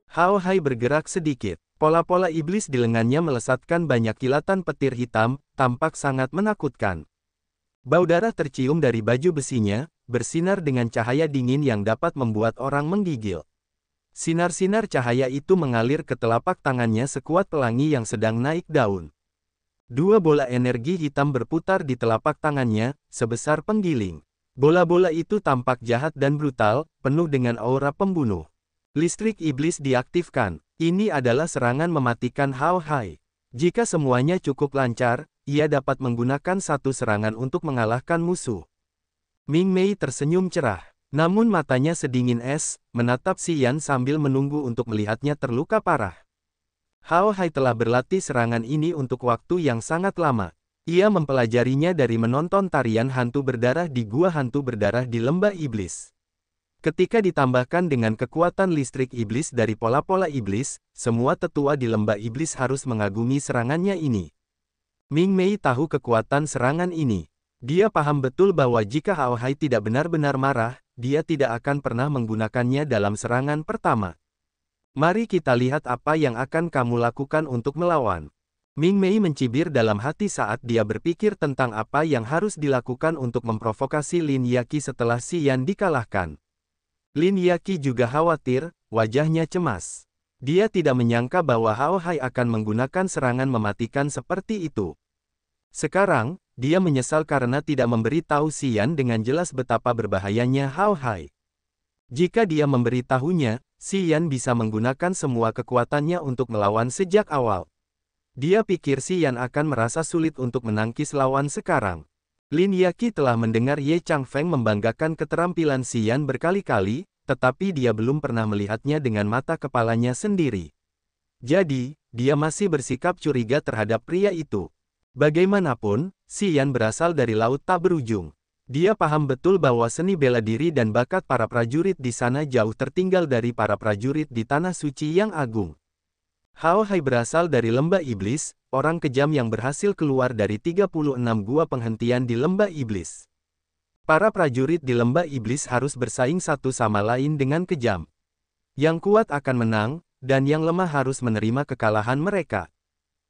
Hao Hai bergerak sedikit. Pola-pola iblis di lengannya melesatkan banyak kilatan petir hitam, tampak sangat menakutkan. Bau darah tercium dari baju besinya, bersinar dengan cahaya dingin yang dapat membuat orang menggigil. Sinar-sinar cahaya itu mengalir ke telapak tangannya sekuat pelangi yang sedang naik daun. Dua bola energi hitam berputar di telapak tangannya, sebesar penggiling. Bola-bola itu tampak jahat dan brutal, penuh dengan aura pembunuh. Listrik iblis diaktifkan. Ini adalah serangan mematikan Hao Hai. Jika semuanya cukup lancar, ia dapat menggunakan satu serangan untuk mengalahkan musuh. Ming Mei tersenyum cerah. Namun matanya sedingin es, menatap Si Yan sambil menunggu untuk melihatnya terluka parah. Hao Hai telah berlatih serangan ini untuk waktu yang sangat lama. Ia mempelajarinya dari menonton tarian hantu berdarah di gua hantu berdarah di lembah iblis. Ketika ditambahkan dengan kekuatan listrik iblis dari pola-pola iblis, semua tetua di lembah iblis harus mengagumi serangannya ini. Ming Mei tahu kekuatan serangan ini. Dia paham betul bahwa jika Hao Hai tidak benar-benar marah, dia tidak akan pernah menggunakannya dalam serangan pertama. Mari kita lihat apa yang akan kamu lakukan untuk melawan. Ming Mei mencibir dalam hati saat dia berpikir tentang apa yang harus dilakukan untuk memprovokasi Lin Yaqi setelah Si Yan dikalahkan. Lin Yaqi juga khawatir, wajahnya cemas. Dia tidak menyangka bahwa Hao Hai akan menggunakan serangan mematikan seperti itu. Sekarang, dia menyesal karena tidak memberitahu Si Yan dengan jelas betapa berbahayanya Hao Hai. Jika dia memberitahunya, Si Yan bisa menggunakan semua kekuatannya untuk melawan sejak awal. Dia pikir Si Yan akan merasa sulit untuk menangkis lawan sekarang. Lin Yaqi telah mendengar Ye Changfeng membanggakan keterampilan Si Yan berkali-kali, tetapi dia belum pernah melihatnya dengan mata kepalanya sendiri. Jadi, dia masih bersikap curiga terhadap pria itu. Bagaimanapun, Si Yan berasal dari laut tak berujung. Dia paham betul bahwa seni bela diri dan bakat para prajurit di sana jauh tertinggal dari para prajurit di Tanah Suci yang agung. Hao Hai berasal dari lembah iblis, orang kejam yang berhasil keluar dari 36 gua penghentian di lembah iblis. Para prajurit di lembah iblis harus bersaing satu sama lain dengan kejam. Yang kuat akan menang, dan yang lemah harus menerima kekalahan mereka.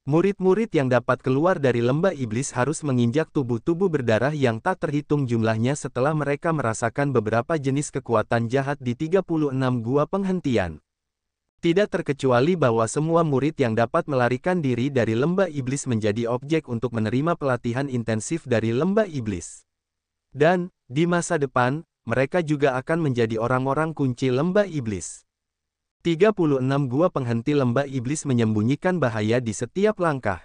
Murid-murid yang dapat keluar dari lembah iblis harus menginjak tubuh-tubuh berdarah yang tak terhitung jumlahnya setelah mereka merasakan beberapa jenis kekuatan jahat di 36 gua penghentian. Tidak terkecuali bahwa semua murid yang dapat melarikan diri dari lembah iblis menjadi objek untuk menerima pelatihan intensif dari lembah iblis. Dan, di masa depan, mereka juga akan menjadi orang-orang kunci lembah iblis. 36 gua penghenti lembah iblis menyembunyikan bahaya di setiap langkah.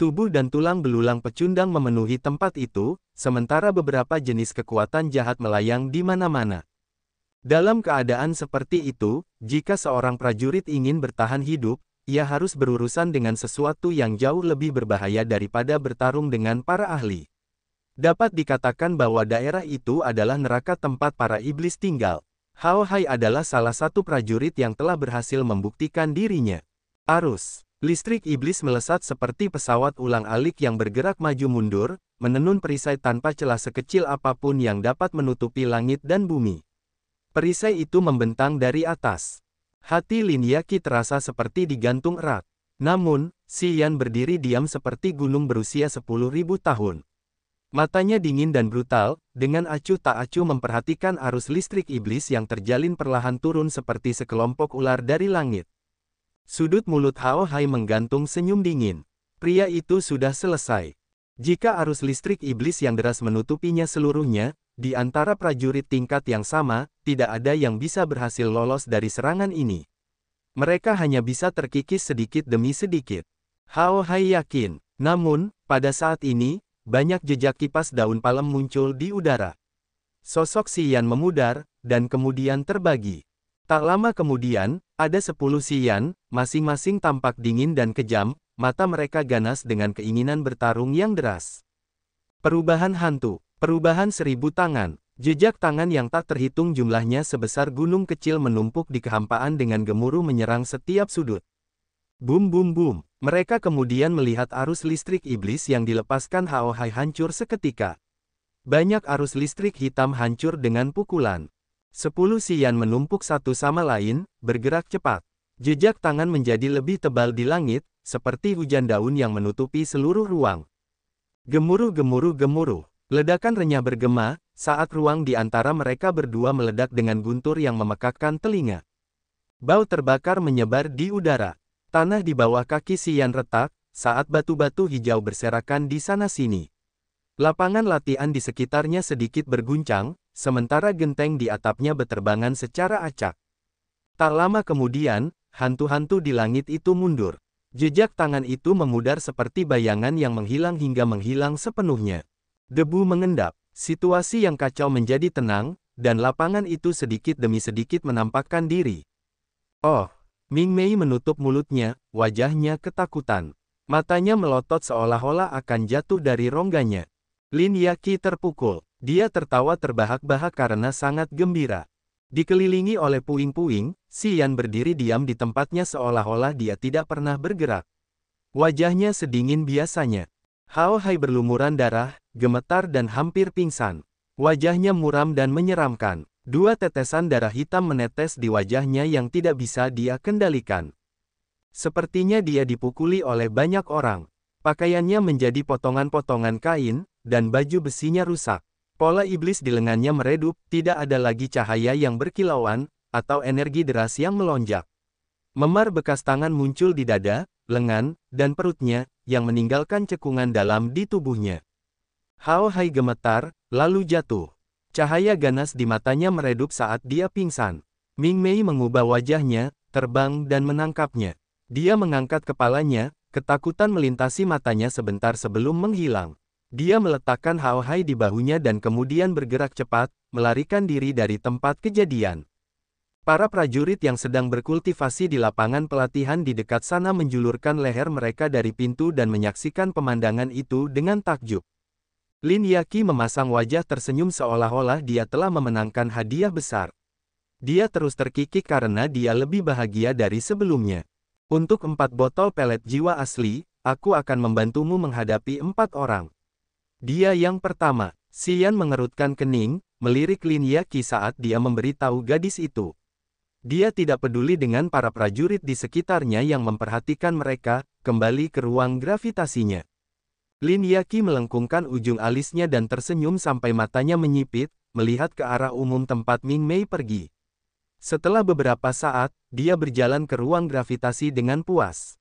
Tubuh dan tulang belulang pecundang memenuhi tempat itu, sementara beberapa jenis kekuatan jahat melayang di mana-mana. Dalam keadaan seperti itu, jika seorang prajurit ingin bertahan hidup, ia harus berurusan dengan sesuatu yang jauh lebih berbahaya daripada bertarung dengan para ahli. Dapat dikatakan bahwa daerah itu adalah neraka tempat para iblis tinggal. Hao Hai adalah salah satu prajurit yang telah berhasil membuktikan dirinya. Arus listrik iblis melesat seperti pesawat ulang-alik yang bergerak maju mundur, menenun perisai tanpa celah sekecil apapun yang dapat menutupi langit dan bumi. Perisai itu membentang dari atas. Hati Lin Yaqi terasa seperti digantung erat. Namun, Si Yan berdiri diam seperti gunung berusia 10.000 tahun. Matanya dingin dan brutal, dengan acuh tak acuh memperhatikan arus listrik iblis yang terjalin perlahan turun seperti sekelompok ular dari langit. Sudut mulut Hao Hai menggantung senyum dingin. Pria itu sudah selesai. Jika arus listrik iblis yang deras menutupinya seluruhnya, di antara prajurit tingkat yang sama, tidak ada yang bisa berhasil lolos dari serangan ini. Mereka hanya bisa terkikis sedikit demi sedikit. Hao Hai yakin. Namun, pada saat ini, banyak jejak kipas daun palem muncul di udara. Sosok Si Yan memudar, dan kemudian terbagi. Tak lama kemudian, ada 10 Si Yan, masing-masing tampak dingin dan kejam, mata mereka ganas dengan keinginan bertarung yang deras. Perubahan hantu. Perubahan 1000 tangan. Jejak tangan yang tak terhitung jumlahnya sebesar gunung kecil menumpuk di kehampaan dengan gemuruh menyerang setiap sudut. Bum bum bum. Mereka kemudian melihat arus listrik iblis yang dilepaskan Hao Hai hancur seketika. Banyak arus listrik hitam hancur dengan pukulan. 10 Si Yan menumpuk satu sama lain, bergerak cepat. Jejak tangan menjadi lebih tebal di langit, seperti hujan daun yang menutupi seluruh ruang. Gemuruh gemuruh gemuruh. Ledakan renyah bergema, saat ruang di antara mereka berdua meledak dengan guntur yang memekakkan telinga. Bau terbakar menyebar di udara. Tanah di bawah kaki Xian retak, saat batu-batu hijau berserakan di sana-sini. Lapangan latihan di sekitarnya sedikit berguncang, sementara genteng di atapnya berterbangan secara acak. Tak lama kemudian, hantu-hantu di langit itu mundur. Jejak tangan itu memudar seperti bayangan yang menghilang hingga menghilang sepenuhnya. Debu mengendap, situasi yang kacau menjadi tenang, dan lapangan itu sedikit demi sedikit menampakkan diri. Oh, Ming Mei menutup mulutnya, wajahnya ketakutan. Matanya melotot seolah-olah akan jatuh dari rongganya. Lin Yaqi terpukul. Dia tertawa terbahak-bahak karena sangat gembira. Dikelilingi oleh puing-puing, Xian berdiri diam di tempatnya seolah-olah dia tidak pernah bergerak. Wajahnya sedingin biasanya. Hao Hai berlumuran darah, gemetar dan hampir pingsan. Wajahnya muram dan menyeramkan. 2 tetesan darah hitam menetes di wajahnya yang tidak bisa dia kendalikan. Sepertinya dia dipukuli oleh banyak orang. Pakaiannya menjadi potongan-potongan kain, dan baju besinya rusak. Pola iblis di lengannya meredup, tidak ada lagi cahaya yang berkilauan, atau energi deras yang melonjak. Memar bekas tangan muncul di dada, lengan, dan perutnya, yang meninggalkan cekungan dalam di tubuhnya. Hao Hai gemetar, lalu jatuh. Cahaya ganas di matanya meredup saat dia pingsan. Ming Mei mengubah wajahnya, terbang dan menangkapnya. Dia mengangkat kepalanya, ketakutan melintasi matanya sebentar sebelum menghilang. Dia meletakkan Hao Hai di bahunya dan kemudian bergerak cepat, melarikan diri dari tempat kejadian. Para prajurit yang sedang berkultivasi di lapangan pelatihan di dekat sana menjulurkan leher mereka dari pintu dan menyaksikan pemandangan itu dengan takjub. Lin Yaqi memasang wajah tersenyum seolah-olah dia telah memenangkan hadiah besar. Dia terus terkikik karena dia lebih bahagia dari sebelumnya. Untuk 4 botol pelet jiwa asli, aku akan membantumu menghadapi 4 orang. Dia yang pertama. Xian mengerutkan kening, melirik Lin Yaqi saat dia memberitahu gadis itu. Dia tidak peduli dengan para prajurit di sekitarnya yang memperhatikan mereka, kembali ke ruang gravitasinya. Lin Yaqi melengkungkan ujung alisnya dan tersenyum sampai matanya menyipit, melihat ke arah umum tempat Ming Mei pergi. Setelah beberapa saat, dia berjalan ke ruang gravitasi dengan puas.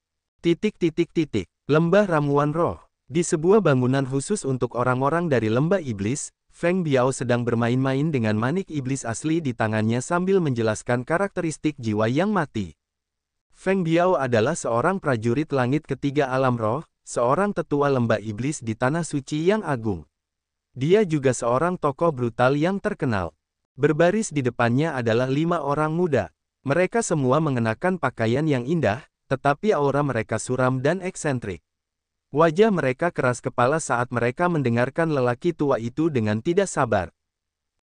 Lembah Ramuan Roh. Di sebuah bangunan khusus untuk orang-orang dari Lembah Iblis, Feng Biao sedang bermain-main dengan manik iblis asli di tangannya sambil menjelaskan karakteristik jiwa yang mati. Feng Biao adalah seorang prajurit langit ketiga alam roh, seorang tetua lembah iblis di tanah suci yang agung. Dia juga seorang tokoh brutal yang terkenal. Berbaris di depannya adalah 5 orang muda. Mereka semua mengenakan pakaian yang indah, tetapi aura mereka suram dan eksentrik. Wajah mereka keras kepala saat mereka mendengarkan lelaki tua itu dengan tidak sabar.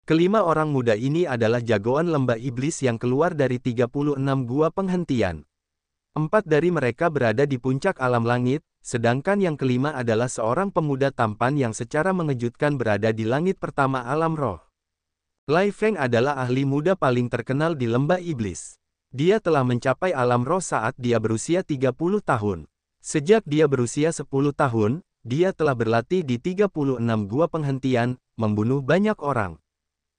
Kelima orang muda ini adalah jagoan lembah iblis yang keluar dari 36 gua penghentian. 4 dari mereka berada di puncak alam langit, sedangkan yang kelima adalah seorang pemuda tampan yang secara mengejutkan berada di langit pertama alam roh. Lai Feng adalah ahli muda paling terkenal di lembah iblis. Dia telah mencapai alam roh saat dia berusia 30 tahun. Sejak dia berusia 10 tahun, dia telah berlatih di 36 gua penghentian, membunuh banyak orang.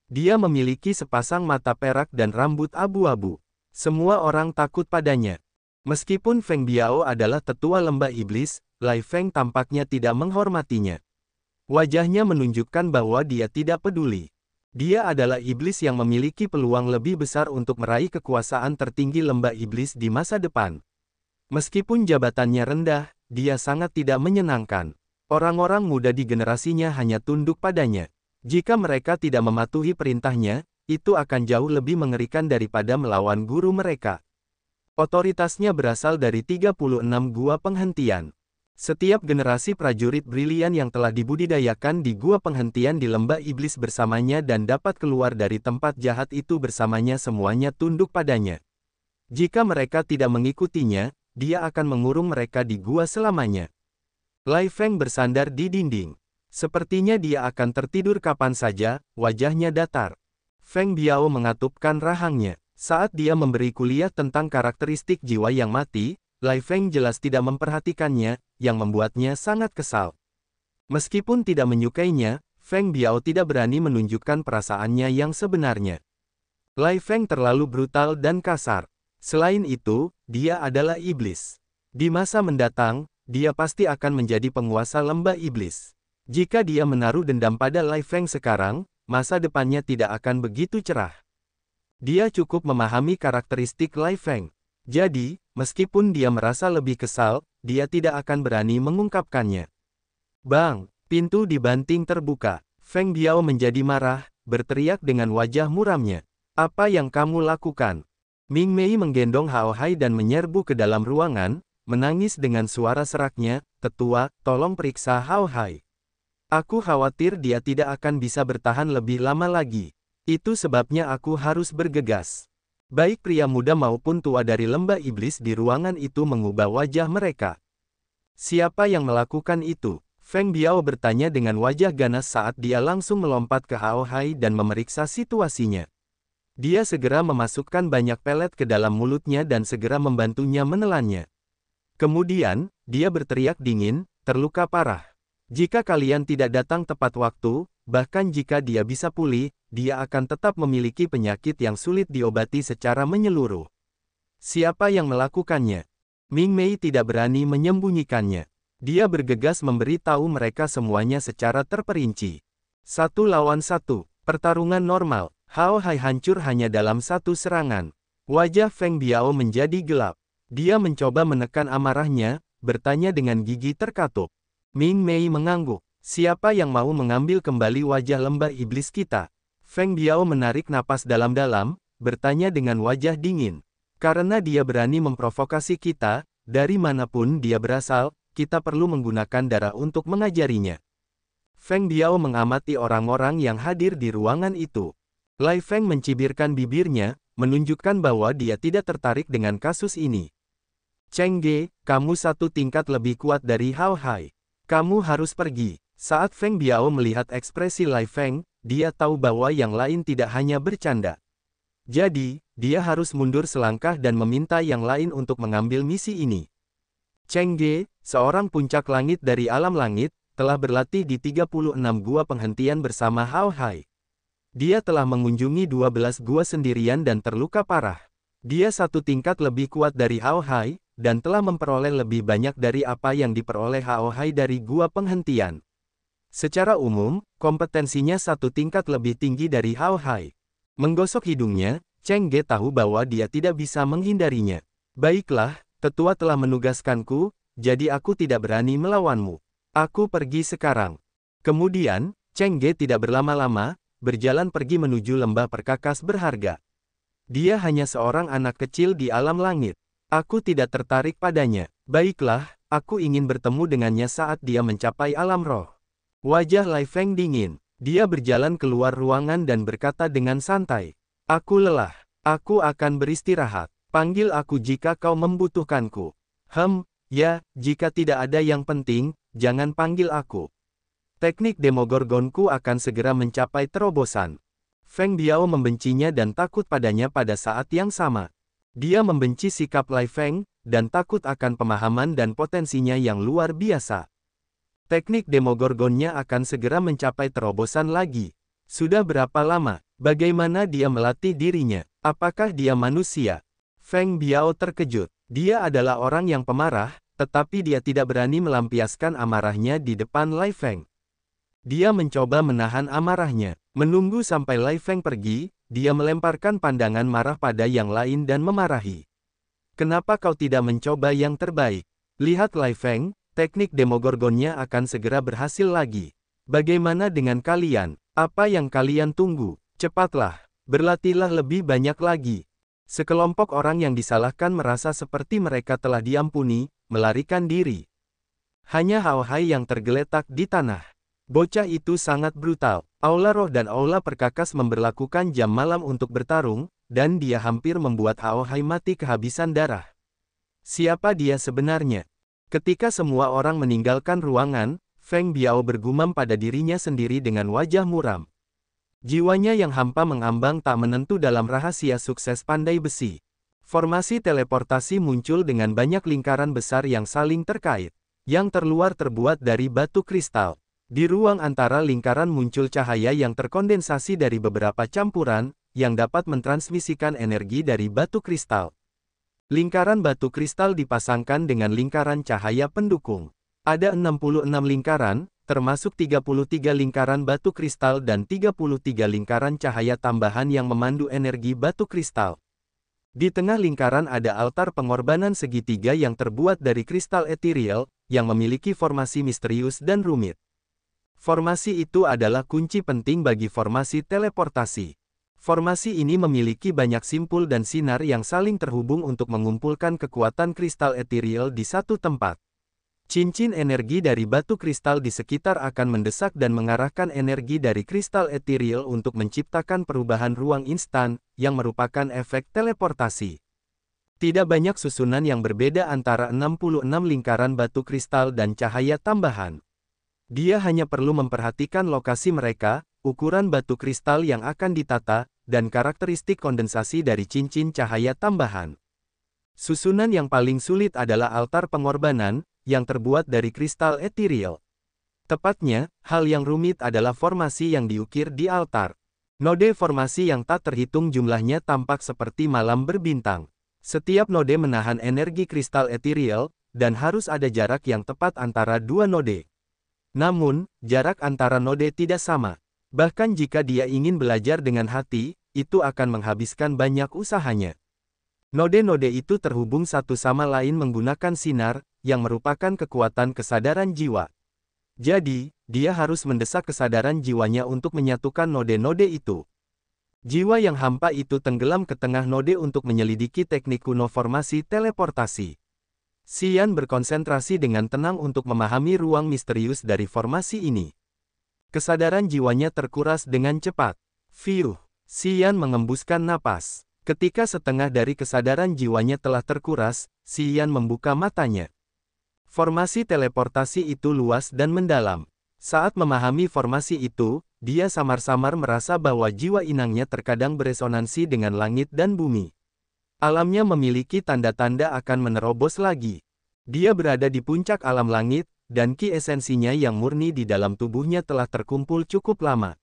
Dia memiliki sepasang mata perak dan rambut abu-abu. Semua orang takut padanya. Meskipun Feng Biao adalah tetua lembah iblis, Lai Feng tampaknya tidak menghormatinya. Wajahnya menunjukkan bahwa dia tidak peduli. Dia adalah iblis yang memiliki peluang lebih besar untuk meraih kekuasaan tertinggi lembah iblis di masa depan. Meskipun jabatannya rendah, dia sangat tidak menyenangkan. Orang-orang muda di generasinya hanya tunduk padanya. Jika mereka tidak mematuhi perintahnya, itu akan jauh lebih mengerikan daripada melawan guru mereka. Otoritasnya berasal dari 36 gua penghentian. Setiap generasi prajurit brilian yang telah dibudidayakan di gua penghentian di lembah iblis bersamanya dan dapat keluar dari tempat jahat itu bersamanya semuanya tunduk padanya. Jika mereka tidak mengikutinya, dia akan mengurung mereka di gua selamanya. Lai Feng bersandar di dinding. Sepertinya dia akan tertidur kapan saja, wajahnya datar. Feng Biao mengatupkan rahangnya. Saat dia memberi kuliah tentang karakteristik jiwa yang mati, Lai Feng jelas tidak memperhatikannya, yang membuatnya sangat kesal. Meskipun tidak menyukainya, Feng Biao tidak berani menunjukkan perasaannya yang sebenarnya. Lai Feng terlalu brutal dan kasar. Selain itu, dia adalah iblis. Di masa mendatang, dia pasti akan menjadi penguasa lembah iblis. Jika dia menaruh dendam pada Lai Feng sekarang, masa depannya tidak akan begitu cerah. Dia cukup memahami karakteristik Lai Feng. Jadi, meskipun dia merasa lebih kesal, dia tidak akan berani mengungkapkannya. Bang! Pintu dibanting terbuka. Feng Biao menjadi marah, berteriak dengan wajah muramnya. Apa yang kamu lakukan? Ming Mei menggendong Hao Hai dan menyerbu ke dalam ruangan, menangis dengan suara seraknya, "Tetua, tolong periksa Hao Hai. Aku khawatir dia tidak akan bisa bertahan lebih lama lagi. Itu sebabnya aku harus bergegas." Baik pria muda maupun tua dari lembah iblis di ruangan itu mengubah wajah mereka. Siapa yang melakukan itu? Feng Biao bertanya dengan wajah ganas saat dia langsung melompat ke Hao Hai dan memeriksa situasinya. Dia segera memasukkan banyak pelet ke dalam mulutnya dan segera membantunya menelannya. Kemudian, dia berteriak dingin, "Terluka parah. Jika kalian tidak datang tepat waktu, bahkan jika dia bisa pulih, dia akan tetap memiliki penyakit yang sulit diobati secara menyeluruh." Siapa yang melakukannya? Ming Mei tidak berani menyembunyikannya. Dia bergegas memberi tahu mereka semuanya secara terperinci. 1 lawan 1, pertarungan normal. Hao Hai hancur hanya dalam satu serangan. Wajah Feng Biao menjadi gelap. Dia mencoba menekan amarahnya, bertanya dengan gigi terkatup. Ming Mei mengangguk. Siapa yang mau mengambil kembali wajah lembah iblis kita? Feng Biao menarik napas dalam-dalam, bertanya dengan wajah dingin. Karena dia berani memprovokasi kita, dari manapun dia berasal, kita perlu menggunakan darah untuk mengajarinya. Feng Biao mengamati orang-orang yang hadir di ruangan itu. Lai Feng mencibirkan bibirnya, menunjukkan bahwa dia tidak tertarik dengan kasus ini. Cheng Ge, kamu satu tingkat lebih kuat dari Hao Hai. Kamu harus pergi. Saat Feng Biao melihat ekspresi Lai Feng, dia tahu bahwa yang lain tidak hanya bercanda. Jadi, dia harus mundur selangkah dan meminta yang lain untuk mengambil misi ini. Cheng Ge, seorang puncak langit dari alam langit, telah berlatih di 36 gua penghentian bersama Hao Hai. Dia telah mengunjungi 12 gua sendirian dan terluka parah. Dia satu tingkat lebih kuat dari Hao Hai, dan telah memperoleh lebih banyak dari apa yang diperoleh Hao Hai dari gua penghentian. Secara umum, kompetensinya satu tingkat lebih tinggi dari Hao Hai. Menggosok hidungnya, Cheng Ge tahu bahwa dia tidak bisa menghindarinya. Baiklah, tetua telah menugaskanku, jadi aku tidak berani melawanmu. Aku pergi sekarang. Kemudian, Cheng Ge tidak berlama-lama, berjalan pergi menuju lembah perkakas berharga. Dia hanya seorang anak kecil di alam langit. Aku tidak tertarik padanya. Baiklah, aku ingin bertemu dengannya saat dia mencapai alam roh. Wajah Lai Feng dingin. Dia berjalan keluar ruangan dan berkata dengan santai. Aku lelah. Aku akan beristirahat. Panggil aku jika kau membutuhkanku. Ya, jika tidak ada yang penting, jangan panggil aku. Teknik Demogorgonku akan segera mencapai terobosan. Feng Biao membencinya dan takut padanya pada saat yang sama. Dia membenci sikap Lai Feng, dan takut akan pemahaman dan potensinya yang luar biasa. Teknik Demogorgonnya akan segera mencapai terobosan lagi. Sudah berapa lama? Bagaimana dia melatih dirinya? Apakah dia manusia? Feng Biao terkejut. Dia adalah orang yang pemarah, tetapi dia tidak berani melampiaskan amarahnya di depan Lai Feng. Dia mencoba menahan amarahnya. Menunggu sampai Lai Feng pergi, dia melemparkan pandangan marah pada yang lain dan memarahi. Kenapa kau tidak mencoba yang terbaik? Lihat Lai Feng, teknik Demogorgonnya akan segera berhasil lagi. Bagaimana dengan kalian? Apa yang kalian tunggu? Cepatlah, berlatihlah lebih banyak lagi. Sekelompok orang yang disalahkan merasa seperti mereka telah diampuni, melarikan diri. Hanya Hao Hai yang tergeletak di tanah. Bocah itu sangat brutal. Aula roh dan aula perkakas memberlakukan jam malam untuk bertarung, dan dia hampir membuat Hao Hai mati kehabisan darah. Siapa dia sebenarnya? Ketika semua orang meninggalkan ruangan, Feng Biao bergumam pada dirinya sendiri dengan wajah muram. Jiwanya yang hampa mengambang tak menentu dalam rahasia sukses pandai besi. Formasi teleportasi muncul dengan banyak lingkaran besar yang saling terkait. Yang terluar terbuat dari batu kristal. Di ruang antara lingkaran muncul cahaya yang terkondensasi dari beberapa campuran, yang dapat mentransmisikan energi dari batu kristal. Lingkaran batu kristal dipasangkan dengan lingkaran cahaya pendukung. Ada 66 lingkaran, termasuk 33 lingkaran batu kristal dan 33 lingkaran cahaya tambahan yang memandu energi batu kristal. Di tengah lingkaran ada altar pengorbanan segitiga yang terbuat dari kristal ethereal, yang memiliki formasi misterius dan rumit. Formasi itu adalah kunci penting bagi formasi teleportasi. Formasi ini memiliki banyak simpul dan sinar yang saling terhubung untuk mengumpulkan kekuatan kristal ethereal di satu tempat. Cincin energi dari batu kristal di sekitar akan mendesak dan mengarahkan energi dari kristal ethereal untuk menciptakan perubahan ruang instan, yang merupakan efek teleportasi. Tidak banyak susunan yang berbeda antara 66 lingkaran batu kristal dan cahaya tambahan. Dia hanya perlu memperhatikan lokasi mereka, ukuran batu kristal yang akan ditata, dan karakteristik kondensasi dari cincin cahaya tambahan. Susunan yang paling sulit adalah altar pengorbanan, yang terbuat dari kristal ethereal. Tepatnya, hal yang rumit adalah formasi yang diukir di altar. Node formasi yang tak terhitung jumlahnya tampak seperti malam berbintang. Setiap node menahan energi kristal ethereal, dan harus ada jarak yang tepat antara dua node. Namun, jarak antara node tidak sama. Bahkan jika dia ingin belajar dengan hati, itu akan menghabiskan banyak usahanya. Node-node itu terhubung satu sama lain menggunakan sinar, yang merupakan kekuatan kesadaran jiwa. Jadi, dia harus mendesak kesadaran jiwanya untuk menyatukan node-node itu. Jiwa yang hampa itu tenggelam ke tengah node untuk menyelidiki teknik kuno formasi teleportasi. Xian berkonsentrasi dengan tenang untuk memahami ruang misterius dari formasi ini. Kesadaran jiwanya terkuras dengan cepat. Fiuh, Xian mengembuskan napas. Ketika setengah dari kesadaran jiwanya telah terkuras, Xian membuka matanya. Formasi teleportasi itu luas dan mendalam. Saat memahami formasi itu, dia samar-samar merasa bahwa jiwa inangnya terkadang beresonansi dengan langit dan bumi. Alamnya memiliki tanda-tanda akan menerobos lagi. Dia berada di puncak alam langit, dan ki esensinya yang murni di dalam tubuhnya telah terkumpul cukup lama.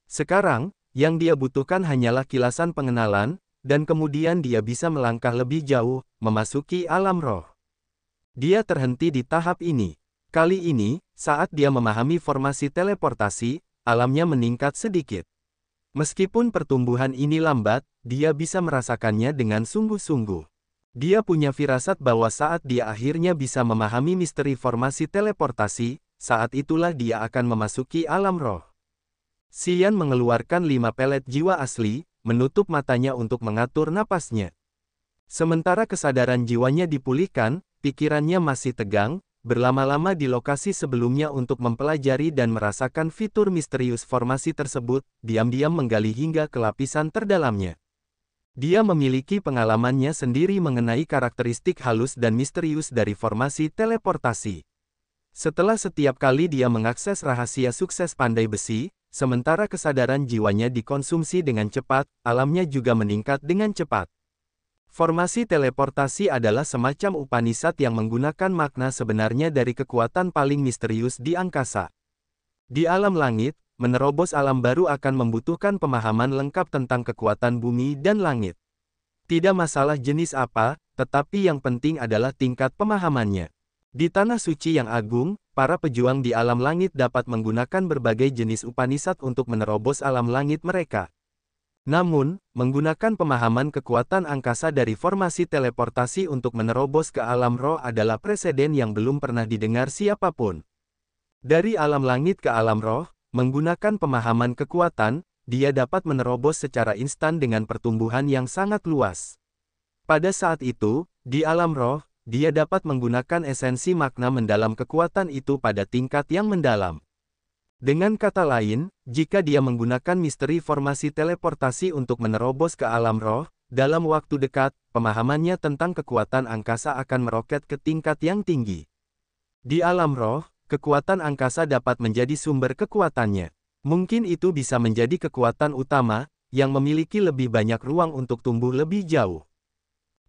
Sekarang, yang dia butuhkan hanyalah kilasan pengenalan, dan kemudian dia bisa melangkah lebih jauh, memasuki alam roh. Dia terhenti di tahap ini. Kali ini, saat dia memahami formasi teleportasi, alamnya meningkat sedikit. Meskipun pertumbuhan ini lambat, dia bisa merasakannya dengan sungguh-sungguh. Dia punya firasat bahwa saat dia akhirnya bisa memahami misteri formasi teleportasi, saat itulah dia akan memasuki alam roh. Xian mengeluarkan 5 pelet jiwa asli, menutup matanya untuk mengatur napasnya. Sementara kesadaran jiwanya dipulihkan, pikirannya masih tegang, berlama-lama di lokasi sebelumnya untuk mempelajari dan merasakan fitur misterius formasi tersebut, diam-diam menggali hingga ke lapisan terdalamnya. Dia memiliki pengalamannya sendiri mengenai karakteristik halus dan misterius dari formasi teleportasi. Setelah setiap kali dia mengakses rahasia sukses pandai besi, sementara kesadaran jiwanya dikonsumsi dengan cepat, alamnya juga meningkat dengan cepat. Formasi teleportasi adalah semacam Upanishad yang menggunakan makna sebenarnya dari kekuatan paling misterius di angkasa. Di alam langit, menerobos alam baru akan membutuhkan pemahaman lengkap tentang kekuatan bumi dan langit. Tidak masalah jenis apa, tetapi yang penting adalah tingkat pemahamannya. Di tanah suci yang agung, para pejuang di alam langit dapat menggunakan berbagai jenis Upanishad untuk menerobos alam langit mereka. Namun, menggunakan pemahaman kekuatan angkasa dari formasi teleportasi untuk menerobos ke alam roh adalah preseden yang belum pernah didengar siapapun. Dari alam langit ke alam roh, menggunakan pemahaman kekuatan, dia dapat menerobos secara instan dengan pertumbuhan yang sangat luas. Pada saat itu, di alam roh, dia dapat menggunakan esensi makna mendalam kekuatan itu pada tingkat yang mendalam. Dengan kata lain, jika dia menggunakan misteri formasi teleportasi untuk menerobos ke alam roh, dalam waktu dekat, pemahamannya tentang kekuatan angkasa akan meroket ke tingkat yang tinggi. Di alam roh, kekuatan angkasa dapat menjadi sumber kekuatannya. Mungkin itu bisa menjadi kekuatan utama, yang memiliki lebih banyak ruang untuk tumbuh lebih jauh.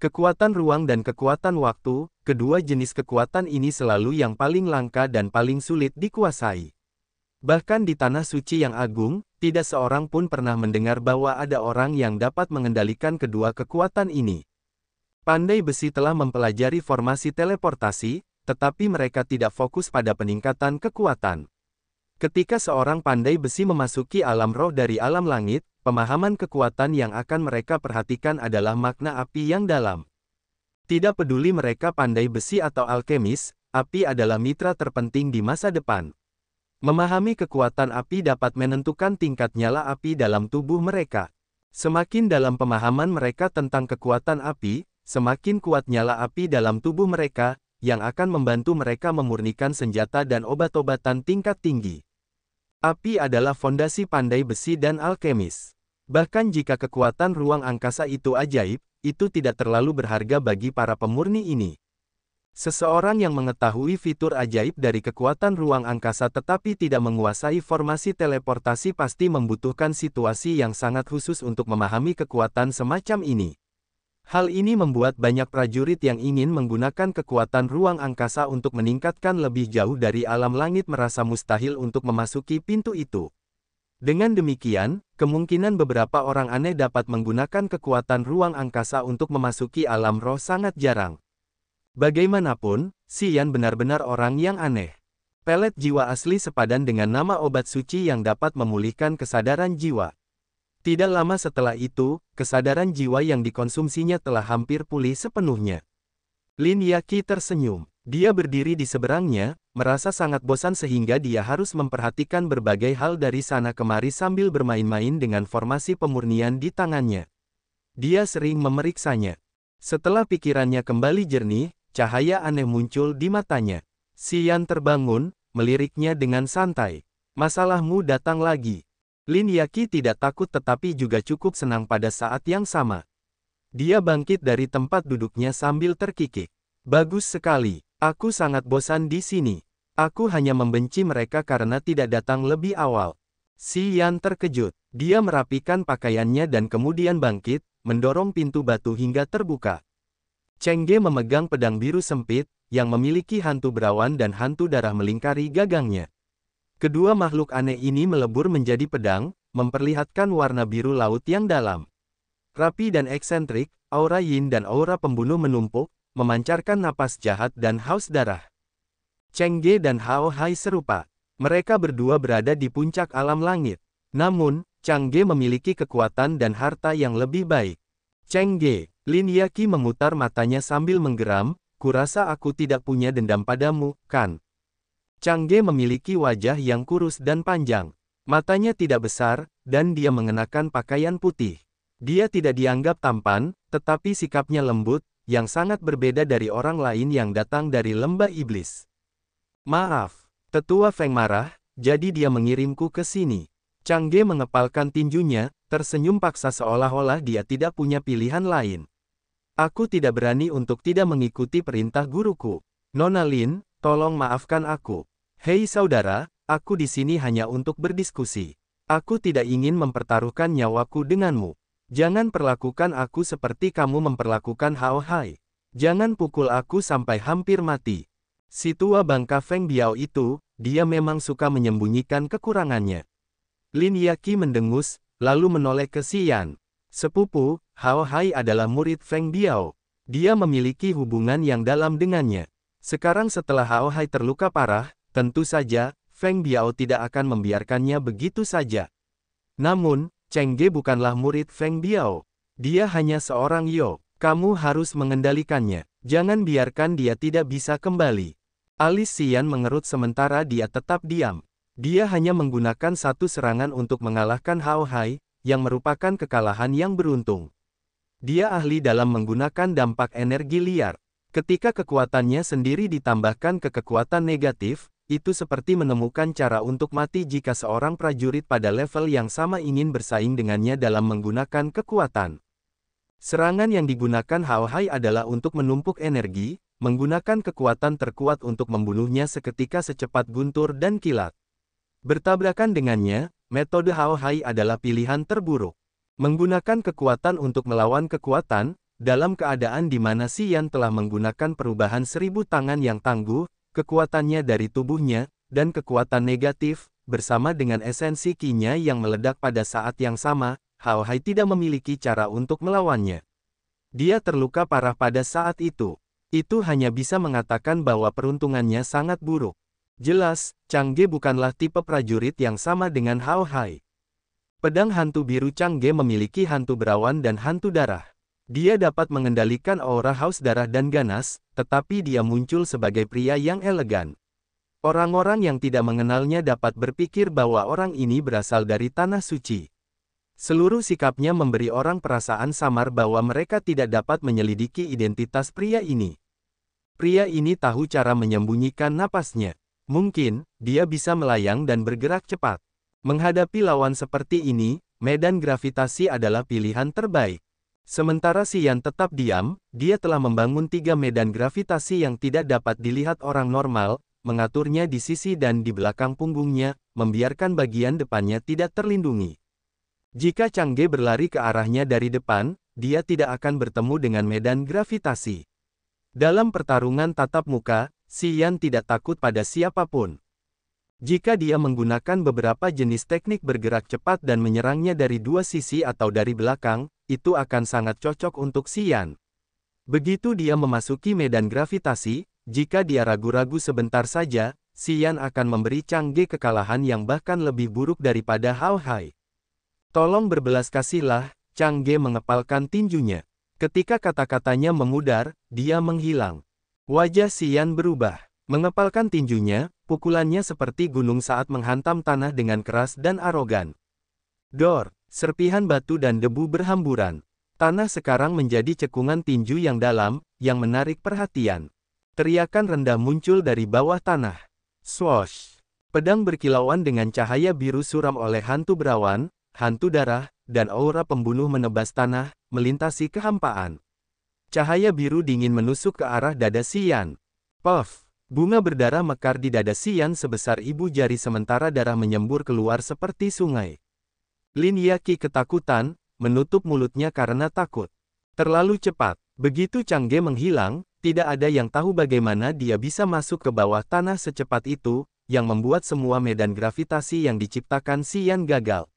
Kekuatan ruang dan kekuatan waktu, kedua jenis kekuatan ini selalu yang paling langka dan paling sulit dikuasai. Bahkan di Tanah Suci yang agung, tidak seorang pun pernah mendengar bahwa ada orang yang dapat mengendalikan kedua kekuatan ini. Pandai besi telah mempelajari formasi teleportasi, tetapi mereka tidak fokus pada peningkatan kekuatan. Ketika seorang pandai besi memasuki alam roh dari alam langit, pemahaman kekuatan yang akan mereka perhatikan adalah makna api yang dalam. Tidak peduli mereka pandai besi atau alkemis, api adalah mitra terpenting di masa depan. Memahami kekuatan api dapat menentukan tingkat nyala api dalam tubuh mereka. Semakin dalam pemahaman mereka tentang kekuatan api, semakin kuat nyala api dalam tubuh mereka, yang akan membantu mereka memurnikan senjata dan obat-obatan tingkat tinggi. Api adalah fondasi pandai besi dan alkemis. Bahkan jika kekuatan ruang angkasa itu ajaib, itu tidak terlalu berharga bagi para pemurni ini. Seseorang yang mengetahui fitur ajaib dari kekuatan ruang angkasa tetapi tidak menguasai formasi teleportasi pasti membutuhkan situasi yang sangat khusus untuk memahami kekuatan semacam ini. Hal ini membuat banyak prajurit yang ingin menggunakan kekuatan ruang angkasa untuk meningkatkan lebih jauh dari alam langit merasa mustahil untuk memasuki pintu itu. Dengan demikian, kemungkinan beberapa orang aneh dapat menggunakan kekuatan ruang angkasa untuk memasuki alam roh sangat jarang. Bagaimanapun, Xian benar-benar orang yang aneh. Pelet jiwa asli sepadan dengan nama obat suci yang dapat memulihkan kesadaran jiwa. Tidak lama setelah itu, kesadaran jiwa yang dikonsumsinya telah hampir pulih sepenuhnya. Lin Yaqi tersenyum. Dia berdiri di seberangnya, merasa sangat bosan sehingga dia harus memperhatikan berbagai hal dari sana kemari sambil bermain-main dengan formasi pemurnian di tangannya. Dia sering memeriksanya. Setelah pikirannya kembali jernih, cahaya aneh muncul di matanya. Xian terbangun, meliriknya dengan santai. Masalahmu datang lagi. Lin Yaqi tidak takut tetapi juga cukup senang pada saat yang sama. Dia bangkit dari tempat duduknya sambil terkikik. Bagus sekali, aku sangat bosan di sini. Aku hanya membenci mereka karena tidak datang lebih awal. Xian terkejut. Dia merapikan pakaiannya dan kemudian bangkit, mendorong pintu batu hingga terbuka. Cheng Ge memegang pedang biru sempit, yang memiliki hantu berawan dan hantu darah melingkari gagangnya. Kedua makhluk aneh ini melebur menjadi pedang, memperlihatkan warna biru laut yang dalam. Rapi dan eksentrik, aura yin dan aura pembunuh menumpuk, memancarkan napas jahat dan haus darah. Cheng Ge dan Hao Hai serupa. Mereka berdua berada di puncak alam langit. Namun, Cheng Ge memiliki kekuatan dan harta yang lebih baik. Cheng Ge, Lin Yaqi memutar matanya sambil menggeram, kurasa aku tidak punya dendam padamu, kan? Cheng Ge memiliki wajah yang kurus dan panjang. Matanya tidak besar, dan dia mengenakan pakaian putih. Dia tidak dianggap tampan, tetapi sikapnya lembut, yang sangat berbeda dari orang lain yang datang dari lembah iblis. Maaf, Tetua Feng marah, jadi dia mengirimku ke sini. Cheng Ge mengepalkan tinjunya, tersenyum paksa seolah-olah dia tidak punya pilihan lain. Aku tidak berani untuk tidak mengikuti perintah guruku. Nona Lin, tolong maafkan aku. Hei saudara, aku di sini hanya untuk berdiskusi. Aku tidak ingin mempertaruhkan nyawaku denganmu. Jangan perlakukan aku seperti kamu memperlakukan Hao Hai. Jangan pukul aku sampai hampir mati. Si tua bangka Feng Biao itu, dia memang suka menyembunyikan kekurangannya. Lin Yaqi mendengus, lalu menoleh ke Xian. Sepupu, Hao Hai adalah murid Feng Biao. Dia memiliki hubungan yang dalam dengannya. Sekarang setelah Hao Hai terluka parah, tentu saja, Feng Biao tidak akan membiarkannya begitu saja. Namun, Cheng Ge bukanlah murid Feng Biao. Dia hanya seorang Yo. Kamu harus mengendalikannya. Jangan biarkan dia tidak bisa kembali. Alis Xian mengerut sementara dia tetap diam. Dia hanya menggunakan satu serangan untuk mengalahkan Hao Hai, yang merupakan kekalahan yang beruntung. Dia ahli dalam menggunakan dampak energi liar. Ketika kekuatannya sendiri ditambahkan ke kekuatan negatif, itu seperti menemukan cara untuk mati jika seorang prajurit pada level yang sama ingin bersaing dengannya dalam menggunakan kekuatan. Serangan yang digunakan Hao Hai adalah untuk menumpuk energi, menggunakan kekuatan terkuat untuk membunuhnya seketika secepat guntur dan kilat. Bertabrakan dengannya, metode Hao Hai adalah pilihan terburuk. Menggunakan kekuatan untuk melawan kekuatan, dalam keadaan di mana Xian telah menggunakan perubahan 1000 tangan yang tangguh, kekuatannya dari tubuhnya, dan kekuatan negatif, bersama dengan esensi Qi-nya yang meledak pada saat yang sama, Hao Hai tidak memiliki cara untuk melawannya. Dia terluka parah pada saat itu. Itu hanya bisa mengatakan bahwa peruntungannya sangat buruk. Jelas, Changge bukanlah tipe prajurit yang sama dengan Hao Hai. Pedang hantu biru Changge memiliki hantu berawan dan hantu darah. Dia dapat mengendalikan aura haus darah dan ganas, tetapi dia muncul sebagai pria yang elegan. Orang-orang yang tidak mengenalnya dapat berpikir bahwa orang ini berasal dari Tanah Suci. Seluruh sikapnya memberi orang perasaan samar bahwa mereka tidak dapat menyelidiki identitas pria ini. Pria ini tahu cara menyembunyikan napasnya. Mungkin, dia bisa melayang dan bergerak cepat. Menghadapi lawan seperti ini, medan gravitasi adalah pilihan terbaik. Sementara Xian tetap diam, dia telah membangun 3 medan gravitasi yang tidak dapat dilihat orang normal, mengaturnya di sisi dan di belakang punggungnya, membiarkan bagian depannya tidak terlindungi. Jika Changge berlari ke arahnya dari depan, dia tidak akan bertemu dengan medan gravitasi. Dalam pertarungan tatap muka, Xian tidak takut pada siapapun. Jika dia menggunakan beberapa jenis teknik bergerak cepat dan menyerangnya dari 2 sisi atau dari belakang, itu akan sangat cocok untuk Xian. Begitu dia memasuki medan gravitasi, jika dia ragu-ragu sebentar saja, Xian akan memberi Changge kekalahan yang bahkan lebih buruk daripada Hao Hai. Tolong berbelas kasihlah, Changge mengepalkan tinjunya. Ketika kata-katanya memudar, dia menghilang. Wajah Xian berubah. Mengepalkan tinjunya, pukulannya seperti gunung saat menghantam tanah dengan keras dan arogan. Dor, serpihan batu dan debu berhamburan. Tanah sekarang menjadi cekungan tinju yang dalam, yang menarik perhatian. Teriakan rendah muncul dari bawah tanah. Swoosh! Pedang berkilauan dengan cahaya biru suram oleh hantu berawan, hantu darah, dan aura pembunuh menebas tanah, melintasi kehampaan. Cahaya biru dingin menusuk ke arah dada Xian. Puff! Bunga berdarah mekar di dada Xian sebesar ibu jari sementara darah menyembur keluar seperti sungai. Lin Yaqi ketakutan, menutup mulutnya karena takut. Terlalu cepat. Begitu Changge menghilang, tidak ada yang tahu bagaimana dia bisa masuk ke bawah tanah secepat itu, yang membuat semua medan gravitasi yang diciptakan Xian gagal.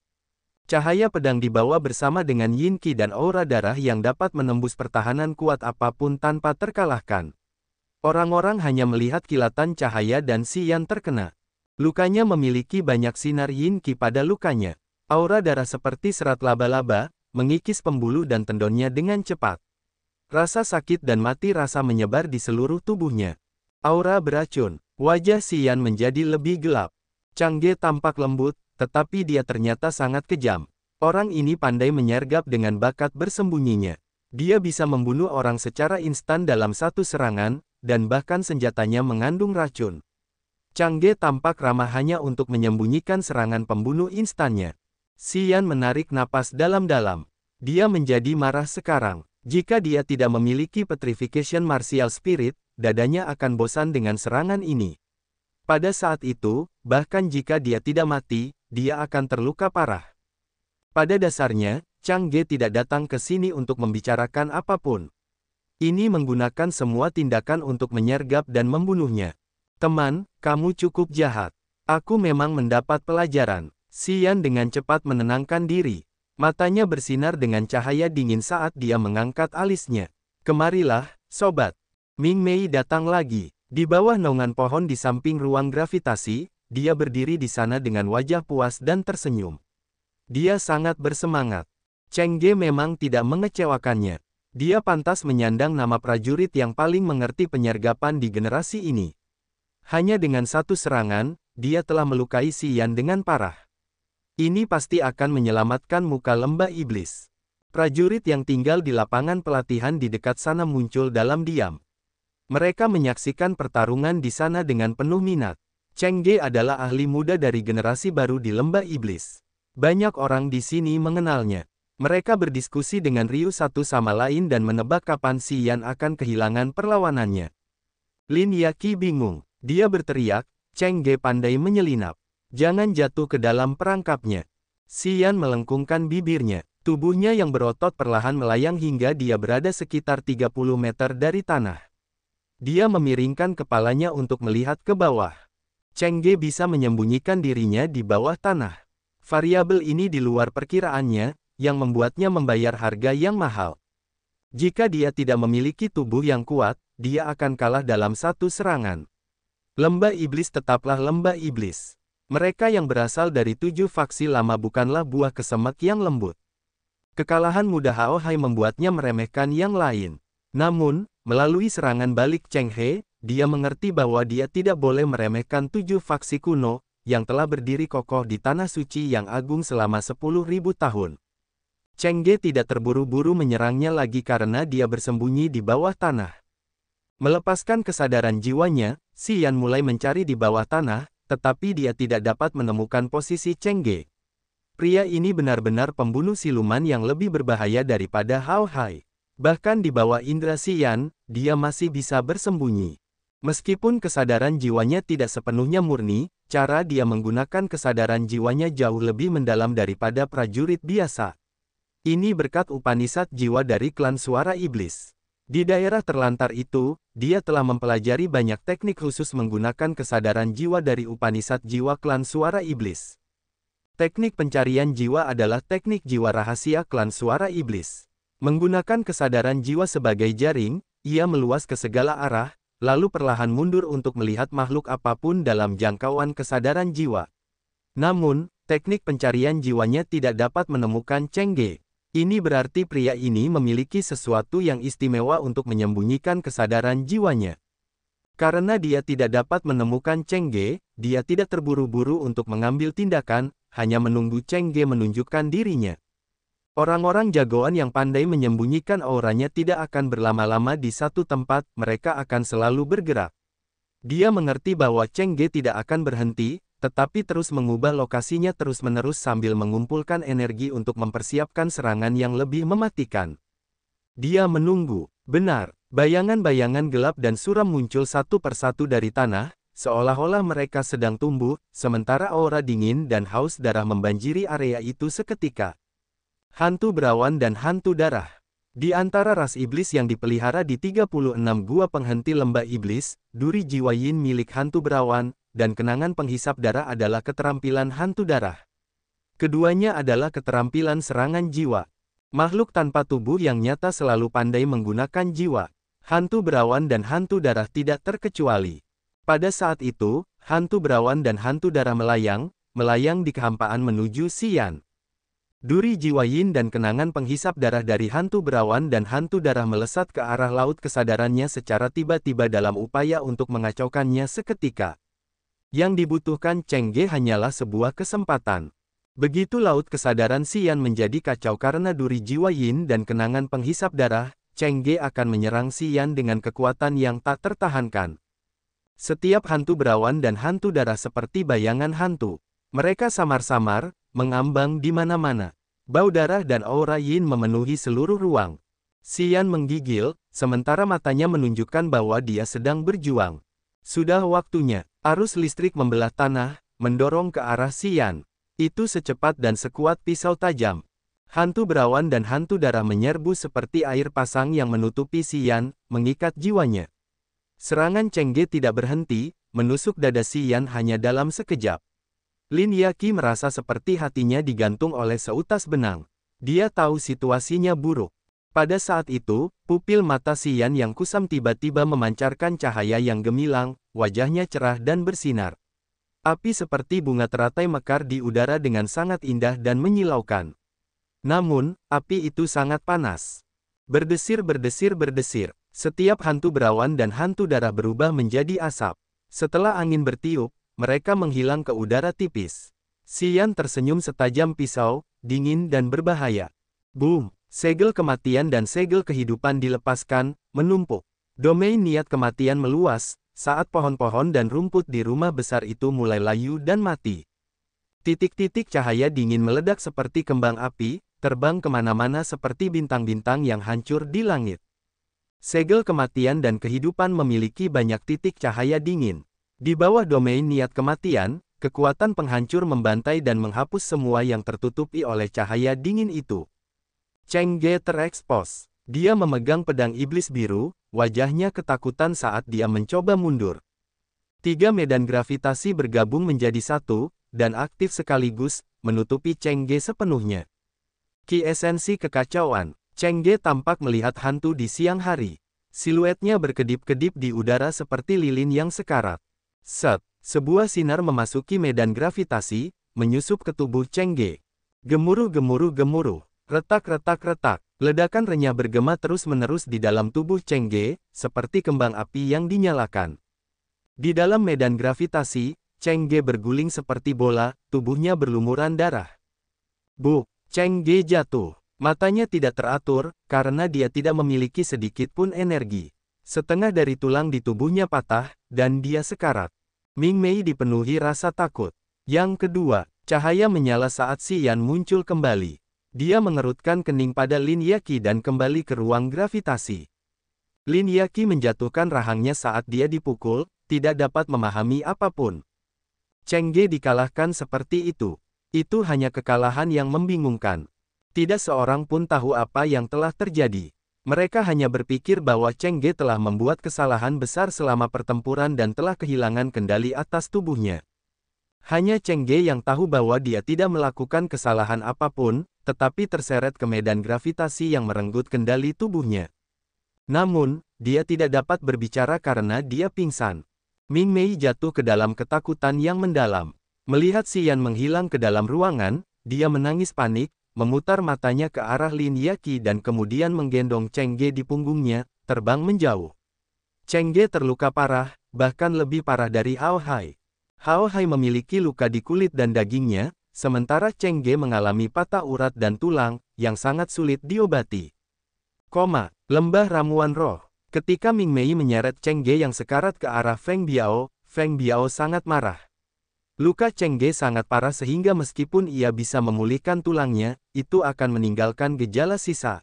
Cahaya pedang dibawa bersama dengan Yin Qi dan aura darah yang dapat menembus pertahanan kuat apapun tanpa terkalahkan. Orang-orang hanya melihat kilatan cahaya dan Xian terkena. Lukanya memiliki banyak sinar Yin Qi pada lukanya. Aura darah seperti serat laba-laba, mengikis pembuluh dan tendonnya dengan cepat. Rasa sakit dan mati rasa menyebar di seluruh tubuhnya. Aura beracun. Wajah Xian menjadi lebih gelap. Changge tampak lembut, tetapi dia ternyata sangat kejam. Orang ini pandai menyergap dengan bakat bersembunyinya. Dia bisa membunuh orang secara instan dalam satu serangan, dan bahkan senjatanya mengandung racun. Changge tampak ramah hanya untuk menyembunyikan serangan pembunuh instannya. Xian menarik napas dalam-dalam. Dia menjadi marah sekarang. Jika dia tidak memiliki Petrification Martial Spirit, dadanya akan bosan dengan serangan ini. Pada saat itu, bahkan jika dia tidak mati, dia akan terluka parah. Pada dasarnya, Changge tidak datang ke sini untuk membicarakan apapun. Ini menggunakan semua tindakan untuk menyergap dan membunuhnya. Teman, kamu cukup jahat. Aku memang mendapat pelajaran. Xian dengan cepat menenangkan diri. Matanya bersinar dengan cahaya dingin saat dia mengangkat alisnya. Kemarilah, sobat. Ming Mei datang lagi. Di bawah naungan pohon di samping ruang gravitasi, dia berdiri di sana dengan wajah puas dan tersenyum. Dia sangat bersemangat. Changge memang tidak mengecewakannya. Dia pantas menyandang nama prajurit yang paling mengerti penyergapan di generasi ini. Hanya dengan satu serangan, dia telah melukai Xian dengan parah. Ini pasti akan menyelamatkan muka lembah iblis. Prajurit yang tinggal di lapangan pelatihan di dekat sana muncul dalam diam. Mereka menyaksikan pertarungan di sana dengan penuh minat. Changge adalah ahli muda dari generasi baru di lembah iblis. Banyak orang di sini mengenalnya. Mereka berdiskusi dengan riuh satu sama lain dan menebak kapan Xian akan kehilangan perlawanannya. Lin Yaqi bingung. Dia berteriak, Changge pandai menyelinap. Jangan jatuh ke dalam perangkapnya. Xian melengkungkan bibirnya. Tubuhnya yang berotot perlahan melayang hingga dia berada sekitar 30 meter dari tanah. Dia memiringkan kepalanya untuk melihat ke bawah. Cheng Ge bisa menyembunyikan dirinya di bawah tanah. Variabel ini di luar perkiraannya, yang membuatnya membayar harga yang mahal. Jika dia tidak memiliki tubuh yang kuat, dia akan kalah dalam satu serangan. Lembah Iblis tetaplah lembah iblis. Mereka yang berasal dari 7 faksi lama bukanlah buah kesemek yang lembut. Kekalahan muda Hao Hai membuatnya meremehkan yang lain. Namun, melalui serangan balik Cheng He, dia mengerti bahwa dia tidak boleh meremehkan 7 faksi kuno, yang telah berdiri kokoh di Tanah Suci yang agung selama 10.000 tahun. Cheng Ge tidak terburu-buru menyerangnya lagi karena dia bersembunyi di bawah tanah. Melepaskan kesadaran jiwanya, Xian mulai mencari di bawah tanah, tetapi dia tidak dapat menemukan posisi Cheng Ge. Pria ini benar-benar pembunuh siluman yang lebih berbahaya daripada Hao Hai. Bahkan di bawah indera Xian, dia masih bisa bersembunyi. Meskipun kesadaran jiwanya tidak sepenuhnya murni, cara dia menggunakan kesadaran jiwanya jauh lebih mendalam daripada prajurit biasa. Ini berkat Upanisad jiwa dari klan Suara Iblis. Di daerah terlantar itu, dia telah mempelajari banyak teknik khusus menggunakan kesadaran jiwa dari Upanisad jiwa klan Suara Iblis. Teknik pencarian jiwa adalah teknik jiwa rahasia klan Suara Iblis. Menggunakan kesadaran jiwa sebagai jaring, ia meluas ke segala arah, lalu perlahan mundur untuk melihat makhluk apapun dalam jangkauan kesadaran jiwa. Namun, teknik pencarian jiwanya tidak dapat menemukan Cheng Ge. Ini berarti pria ini memiliki sesuatu yang istimewa untuk menyembunyikan kesadaran jiwanya. Karena dia tidak dapat menemukan Cheng Ge, dia tidak terburu-buru untuk mengambil tindakan, hanya menunggu Cheng Ge menunjukkan dirinya. Orang-orang jagoan yang pandai menyembunyikan auranya tidak akan berlama-lama di satu tempat, mereka akan selalu bergerak. Dia mengerti bahwa Cheng Ge tidak akan berhenti, tetapi terus mengubah lokasinya terus-menerus sambil mengumpulkan energi untuk mempersiapkan serangan yang lebih mematikan. Dia menunggu. Benar, bayangan-bayangan gelap dan suram muncul satu persatu dari tanah, seolah-olah mereka sedang tumbuh, sementara aura dingin dan haus darah membanjiri area itu seketika. Hantu berawan dan hantu darah. Di antara ras iblis yang dipelihara di 36 gua penghenti lembah iblis, duri jiwa yin milik hantu berawan, dan kenangan penghisap darah adalah keterampilan hantu darah. Keduanya adalah keterampilan serangan jiwa. Makhluk tanpa tubuh yang nyata selalu pandai menggunakan jiwa. Hantu berawan dan hantu darah tidak terkecuali. Pada saat itu, hantu berawan dan hantu darah melayang di kehampaan menuju Xian. Duri jiwa yin dan kenangan penghisap darah dari hantu berawan dan hantu darah melesat ke arah laut kesadarannya secara tiba-tiba dalam upaya untuk mengacaukannya seketika. Yang dibutuhkan Cheng Ge hanyalah sebuah kesempatan. Begitu laut kesadaran Xian menjadi kacau karena duri jiwa yin dan kenangan penghisap darah, Cheng Ge akan menyerang Xian dengan kekuatan yang tak tertahankan. Setiap hantu berawan dan hantu darah seperti bayangan hantu. Mereka samar-samar, mengambang di mana-mana. Bau darah dan aura yin memenuhi seluruh ruang. Xian menggigil, sementara matanya menunjukkan bahwa dia sedang berjuang. Sudah waktunya. Arus listrik membelah tanah, mendorong ke arah Xian. Itu secepat dan sekuat pisau tajam. Hantu berawan dan hantu darah menyerbu seperti air pasang yang menutupi Xian, mengikat jiwanya. Serangan Cheng Ge tidak berhenti, menusuk dada Xian hanya dalam sekejap. Lin Yaqi merasa seperti hatinya digantung oleh seutas benang. Dia tahu situasinya buruk. Pada saat itu, pupil mata Xian yang kusam tiba-tiba memancarkan cahaya yang gemilang, wajahnya cerah dan bersinar. Api seperti bunga teratai mekar di udara dengan sangat indah dan menyilaukan. Namun, api itu sangat panas. Berdesir. Setiap hantu berawan dan hantu darah berubah menjadi asap. Setelah angin bertiup, mereka menghilang ke udara tipis. Xian tersenyum setajam pisau, dingin dan berbahaya. Boom! Segel kematian dan segel kehidupan dilepaskan, menumpuk. Domain niat kematian meluas, saat pohon-pohon dan rumput di rumah besar itu mulai layu dan mati. Titik-titik cahaya dingin meledak seperti kembang api, terbang kemana-mana seperti bintang-bintang yang hancur di langit. Segel kematian dan kehidupan memiliki banyak titik cahaya dingin. Di bawah domain niat kematian, kekuatan penghancur membantai dan menghapus semua yang tertutupi oleh cahaya dingin itu. Cheng Ge terekspos. Dia memegang pedang iblis biru, wajahnya ketakutan saat dia mencoba mundur. 3 medan gravitasi bergabung menjadi satu, dan aktif sekaligus, menutupi Cheng Ge sepenuhnya. Ki esensi kekacauan. Cheng Ge tampak melihat hantu di siang hari. Siluetnya berkedip-kedip di udara seperti lilin yang sekarat. Set, sebuah sinar memasuki medan gravitasi, menyusup ke tubuh Cheng Ge. Gemuruh-gemuruh-gemuruh, retak-retak-retak, ledakan renyah bergema terus-menerus di dalam tubuh Cheng Ge, seperti kembang api yang dinyalakan. Di dalam medan gravitasi, Cheng Ge berguling seperti bola, tubuhnya berlumuran darah. Buk, Cheng Ge jatuh. Matanya tidak teratur, karena dia tidak memiliki sedikit pun energi. Setengah dari tulang di tubuhnya patah, dan dia sekarat. Ming Mei dipenuhi rasa takut. Yang kedua, cahaya menyala saat Xi Yan muncul kembali. Dia mengerutkan kening pada Lin Yaqi dan kembali ke ruang gravitasi. Lin Yaqi menjatuhkan rahangnya saat dia dipukul, tidak dapat memahami apapun. Cheng Ge dikalahkan seperti itu. Itu hanya kekalahan yang membingungkan. Tidak seorang pun tahu apa yang telah terjadi. Mereka hanya berpikir bahwa Cheng Ge telah membuat kesalahan besar selama pertempuran dan telah kehilangan kendali atas tubuhnya. Hanya Cheng Ge yang tahu bahwa dia tidak melakukan kesalahan apapun, tetapi terseret ke medan gravitasi yang merenggut kendali tubuhnya. Namun, dia tidak dapat berbicara karena dia pingsan. Ming Mei jatuh ke dalam ketakutan yang mendalam. Melihat Xi Yan menghilang ke dalam ruangan, dia menangis panik, memutar matanya ke arah Lin Yaqi dan kemudian menggendong Cheng Ge di punggungnya, terbang menjauh. Cheng Ge terluka parah, bahkan lebih parah dari Hao Hai. Hao Hai memiliki luka di kulit dan dagingnya, sementara Cheng Ge mengalami patah urat dan tulang, yang sangat sulit diobati. Lembah ramuan roh. Ketika Ming Mei menyeret Cheng Ge yang sekarat ke arah Feng Biao sangat marah. Luka Cheng Ge sangat parah sehingga meskipun ia bisa memulihkan tulangnya, itu akan meninggalkan gejala sisa.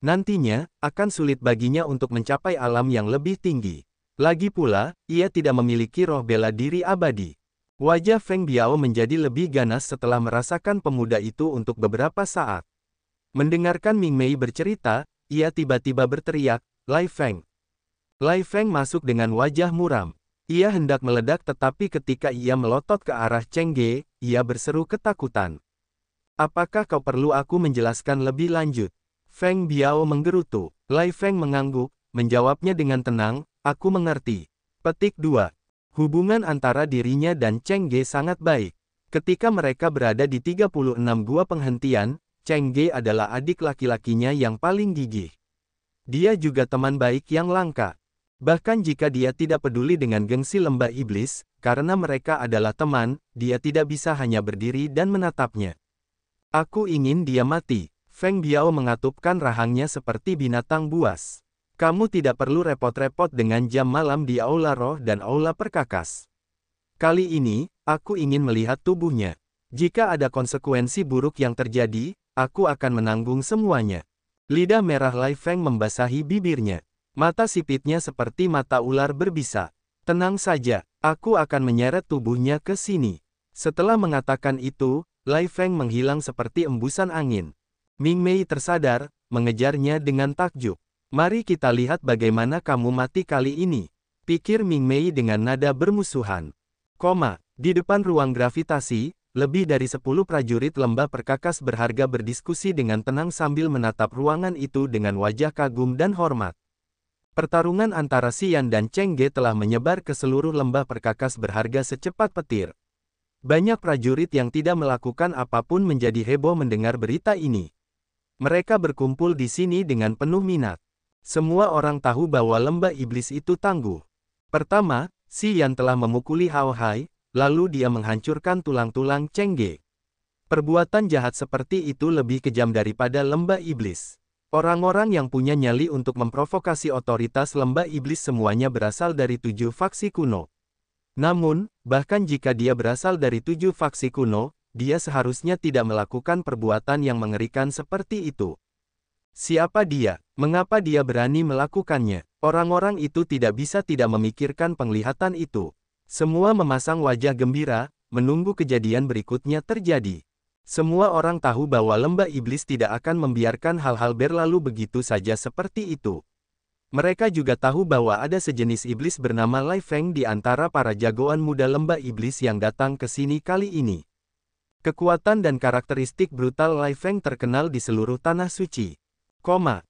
Nantinya, akan sulit baginya untuk mencapai alam yang lebih tinggi. Lagi pula, ia tidak memiliki roh bela diri abadi. Wajah Feng Biao menjadi lebih ganas setelah merasakan pemuda itu untuk beberapa saat. Mendengarkan Ming Mei bercerita, ia tiba-tiba berteriak, "Lai Feng!" Lai Feng masuk dengan wajah muram. Ia hendak meledak tetapi ketika ia melotot ke arah Cheng Ge, ia berseru ketakutan. "Apakah kau perlu aku menjelaskan lebih lanjut?" Feng Biao menggerutu. Lai Feng mengangguk, menjawabnya dengan tenang, "Aku mengerti." Petik 2. Hubungan antara dirinya dan Cheng Ge sangat baik. Ketika mereka berada di 36 gua penghentian, Cheng Ge adalah adik laki-lakinya yang paling gigih. Dia juga teman baik yang langka. Bahkan jika dia tidak peduli dengan gengsi lembah iblis, karena mereka adalah teman, dia tidak bisa hanya berdiri dan menatapnya. "Aku ingin dia mati." Feng Biao mengatupkan rahangnya seperti binatang buas. "Kamu tidak perlu repot-repot dengan jam malam di Aula Roh dan Aula Perkakas. Kali ini, aku ingin melihat tubuhnya. Jika ada konsekuensi buruk yang terjadi, aku akan menanggung semuanya." Lidah merah Lai Feng membasahi bibirnya. Mata sipitnya seperti mata ular berbisa. "Tenang saja, aku akan menyeret tubuhnya ke sini." Setelah mengatakan itu, Lai Feng menghilang seperti embusan angin. Ming Mei tersadar, mengejarnya dengan takjub. "Mari kita lihat bagaimana kamu mati kali ini," pikir Ming Mei dengan nada bermusuhan. Di depan ruang gravitasi, lebih dari 10 prajurit lembah perkakas berharga berdiskusi dengan tenang sambil menatap ruangan itu dengan wajah kagum dan hormat. Pertarungan antara Xi Yan dan Cheng Ge telah menyebar ke seluruh lembah perkakas berharga secepat petir. Banyak prajurit yang tidak melakukan apapun menjadi heboh mendengar berita ini. Mereka berkumpul di sini dengan penuh minat. Semua orang tahu bahwa lembah iblis itu tangguh. Pertama, Xi Yan telah memukuli Hao Hai, lalu dia menghancurkan tulang-tulang Cheng Ge. Perbuatan jahat seperti itu lebih kejam daripada lembah iblis. Orang-orang yang punya nyali untuk memprovokasi otoritas lembah iblis semuanya berasal dari 7 faksi kuno. Namun, bahkan jika dia berasal dari 7 faksi kuno, dia seharusnya tidak melakukan perbuatan yang mengerikan seperti itu. Siapa dia? Mengapa dia berani melakukannya? Orang-orang itu tidak bisa tidak memikirkan penglihatan itu. Semua memasang wajah gembira, menunggu kejadian berikutnya terjadi. Semua orang tahu bahwa lembah iblis tidak akan membiarkan hal-hal berlalu begitu saja seperti itu. Mereka juga tahu bahwa ada sejenis iblis bernama Lai Feng di antara para jagoan muda lembah iblis yang datang ke sini kali ini. Kekuatan dan karakteristik brutal Lai Feng terkenal di seluruh tanah suci.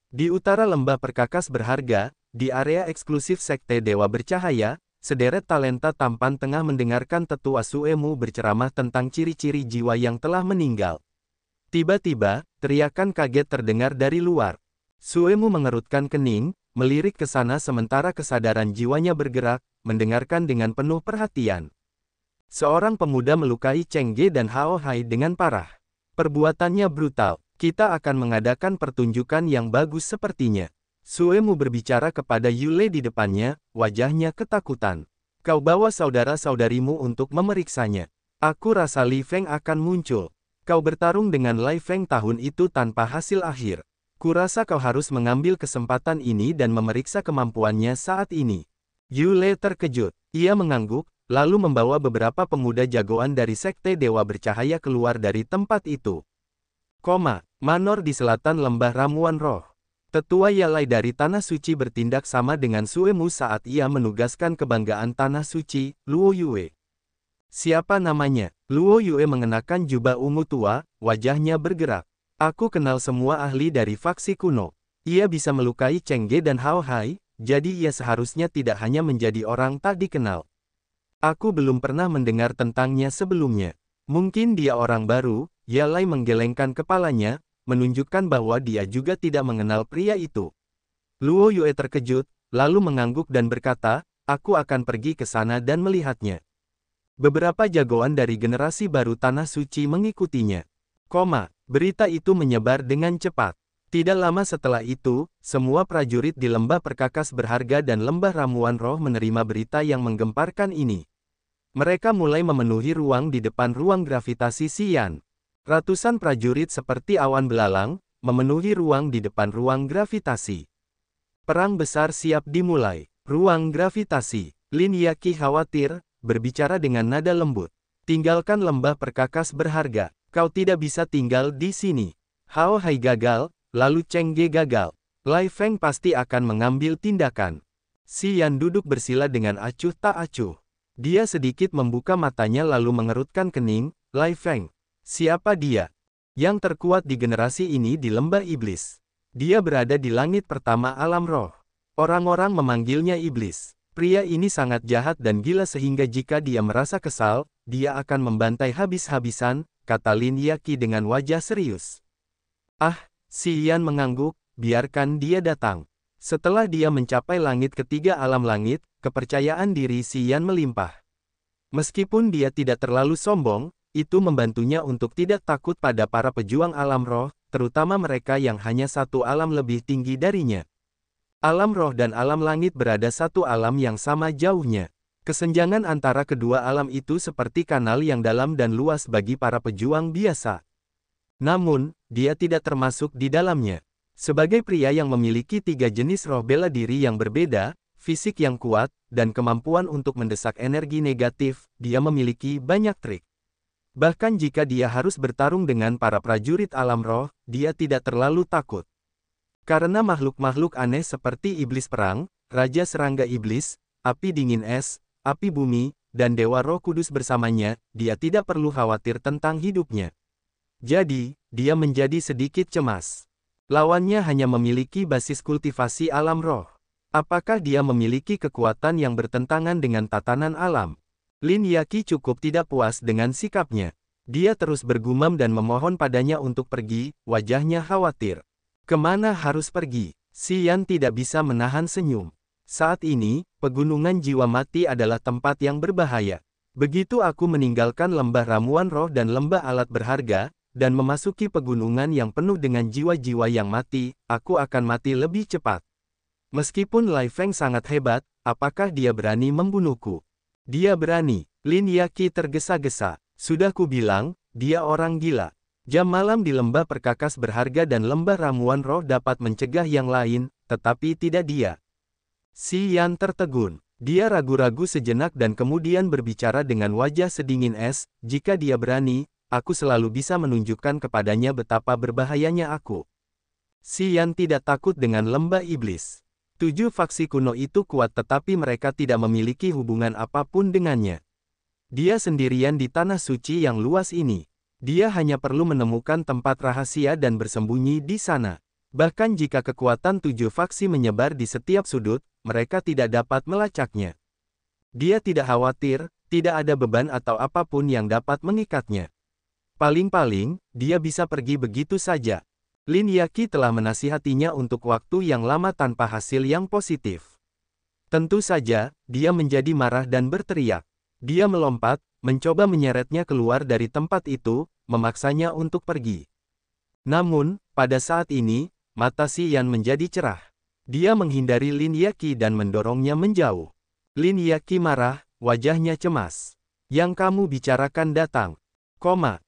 Di utara lembah perkakas berharga, di area eksklusif Sekte Dewa Bercahaya, sederet talenta tampan tengah mendengarkan tetua Suemu berceramah tentang ciri-ciri jiwa yang telah meninggal. Tiba-tiba, teriakan kaget terdengar dari luar. Suemu mengerutkan kening, melirik ke sana sementara kesadaran jiwanya bergerak, mendengarkan dengan penuh perhatian. Seorang pemuda melukai Cheng Ge dan Hao Hai dengan parah. Perbuatannya brutal. Kita akan mengadakan pertunjukan yang bagus sepertinya. Suemu berbicara kepada Yule di depannya, wajahnya ketakutan. Kau bawa saudara-saudarimu untuk memeriksanya. Aku rasa Li Feng akan muncul. Kau bertarung dengan Lai Feng tahun itu tanpa hasil akhir. Kurasa kau harus mengambil kesempatan ini dan memeriksa kemampuannya saat ini. Yule terkejut. Ia mengangguk, lalu membawa beberapa pemuda jagoan dari Sekte Dewa Bercahaya keluar dari tempat itu. Manor di selatan lembah ramuan roh. Tetua Yalai dari Tanah Suci bertindak sama dengan Suemu saat ia menugaskan kebanggaan Tanah Suci, Luo Yue. Siapa namanya? Luo Yue mengenakan jubah ungu tua, wajahnya bergerak. Aku kenal semua ahli dari faksi kuno. Ia bisa melukai Cheng Ge dan Hao Hai, jadi ia seharusnya tidak hanya menjadi orang tak dikenal. Aku belum pernah mendengar tentangnya sebelumnya. Mungkin dia orang baru. Yalai menggelengkan kepalanya, menunjukkan bahwa dia juga tidak mengenal pria itu. Luo Yue terkejut, lalu mengangguk dan berkata, aku akan pergi ke sana dan melihatnya. Beberapa jagoan dari generasi baru Tanah Suci mengikutinya. Berita itu menyebar dengan cepat. Tidak lama setelah itu, semua prajurit di lembah perkakas berharga dan lembah ramuan roh menerima berita yang menggemparkan ini. Mereka mulai memenuhi ruang di depan ruang gravitasi Xian. Ratusan prajurit seperti awan belalang, memenuhi ruang di depan ruang gravitasi. Perang besar siap dimulai. Ruang gravitasi. Lin Yaqi khawatir, berbicara dengan nada lembut. Tinggalkan lembah perkakas berharga. Kau tidak bisa tinggal di sini. Hao Hai gagal, lalu Cheng Ge gagal. Lai Feng pasti akan mengambil tindakan. Xian duduk bersila dengan acuh tak acuh. Dia sedikit membuka matanya lalu mengerutkan kening. Lai Feng. Siapa dia? Yang terkuat di generasi ini di lembah iblis. Dia berada di langit pertama alam roh. Orang-orang memanggilnya iblis. Pria ini sangat jahat dan gila sehingga jika dia merasa kesal, dia akan membantai habis-habisan, kata Lin Yaqi dengan wajah serius. Xian mengangguk, biarkan dia datang. Setelah dia mencapai langit ketiga alam langit, kepercayaan diri Xian melimpah. Meskipun dia tidak terlalu sombong, itu membantunya untuk tidak takut pada para pejuang alam roh, terutama mereka yang hanya satu alam lebih tinggi darinya. Alam roh dan alam langit berada satu alam yang sama jauhnya. Kesenjangan antara kedua alam itu seperti kanal yang dalam dan luas bagi para pejuang biasa. Namun, dia tidak termasuk di dalamnya. Sebagai pria yang memiliki tiga jenis roh bela diri yang berbeda, fisik yang kuat, dan kemampuan untuk mendesak energi negatif, dia memiliki banyak trik. Bahkan jika dia harus bertarung dengan para prajurit alam roh, dia tidak terlalu takut. Karena makhluk-makhluk aneh seperti iblis perang, raja serangga iblis, api dingin es, api bumi, dan dewa roh kudus bersamanya, dia tidak perlu khawatir tentang hidupnya. Jadi, dia menjadi sedikit cemas. Lawannya hanya memiliki basis kultivasi alam roh. Apakah dia memiliki kekuatan yang bertentangan dengan tatanan alam? Lin Yaqi cukup tidak puas dengan sikapnya. Dia terus bergumam dan memohon padanya untuk pergi, wajahnya khawatir. Kemana harus pergi? Xian tidak bisa menahan senyum. Saat ini, pegunungan jiwa mati adalah tempat yang berbahaya. Begitu aku meninggalkan lembah ramuan roh dan lembah alat berharga, dan memasuki pegunungan yang penuh dengan jiwa-jiwa yang mati, aku akan mati lebih cepat. Meskipun Lai Feng sangat hebat, apakah dia berani membunuhku? Dia berani. Lin Yaqi tergesa-gesa. Sudah kubilang, dia orang gila. Jam malam di lembah perkakas berharga dan lembah ramuan roh dapat mencegah yang lain, tetapi tidak dia. Xian tertegun. Dia ragu-ragu sejenak dan kemudian berbicara dengan wajah sedingin es, jika dia berani, aku selalu bisa menunjukkan kepadanya betapa berbahayanya aku. Xian tidak takut dengan lembah iblis. 7 faksi kuno itu kuat tetapi mereka tidak memiliki hubungan apapun dengannya. Dia sendirian di tanah suci yang luas ini. Dia hanya perlu menemukan tempat rahasia dan bersembunyi di sana. Bahkan jika kekuatan 7 faksi menyebar di setiap sudut, mereka tidak dapat melacaknya. Dia tidak khawatir, tidak ada beban atau apapun yang dapat mengikatnya. Paling-paling, dia bisa pergi begitu saja. Lin Yaqi telah menasihatinya untuk waktu yang lama tanpa hasil yang positif. Tentu saja, dia menjadi marah dan berteriak. Dia melompat, mencoba menyeretnya keluar dari tempat itu, memaksanya untuk pergi. Namun, pada saat ini, mata Xian menjadi cerah. Dia menghindari Lin Yaqi dan mendorongnya menjauh. Lin Yaqi marah, wajahnya cemas. Yang kamu bicarakan datang.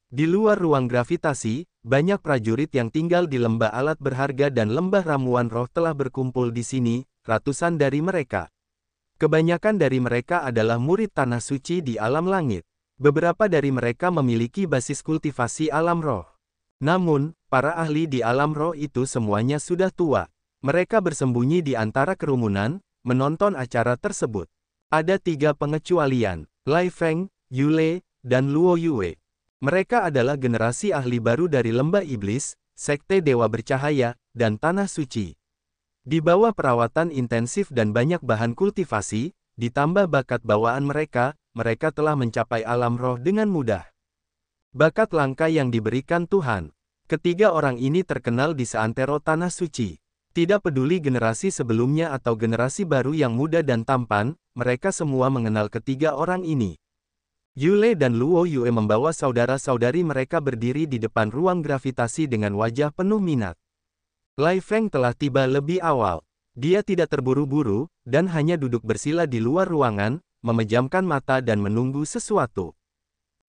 Di luar ruang gravitasi, banyak prajurit yang tinggal di lembah alat berharga dan lembah ramuan roh telah berkumpul di sini, ratusan dari mereka. Kebanyakan dari mereka adalah murid tanah suci di alam langit. Beberapa dari mereka memiliki basis kultivasi alam roh. Namun, para ahli di alam roh itu semuanya sudah tua. Mereka bersembunyi di antara kerumunan, menonton acara tersebut. Ada 3 pengecualian, Lai Feng, Yule, dan Luo Yue. Mereka adalah generasi ahli baru dari lembah iblis, sekte dewa bercahaya, dan tanah suci. Di bawah perawatan intensif dan banyak bahan kultivasi, ditambah bakat bawaan mereka, mereka telah mencapai alam roh dengan mudah. Bakat langka yang diberikan Tuhan. Ketiga orang ini terkenal di seantero tanah suci. Tidak peduli generasi sebelumnya atau generasi baru yang muda dan tampan, mereka semua mengenal ketiga orang ini. Yule dan Luo Yue membawa saudara-saudari mereka berdiri di depan ruang gravitasi dengan wajah penuh minat. Lai Feng telah tiba lebih awal. Dia tidak terburu-buru, dan hanya duduk bersila di luar ruangan, memejamkan mata dan menunggu sesuatu.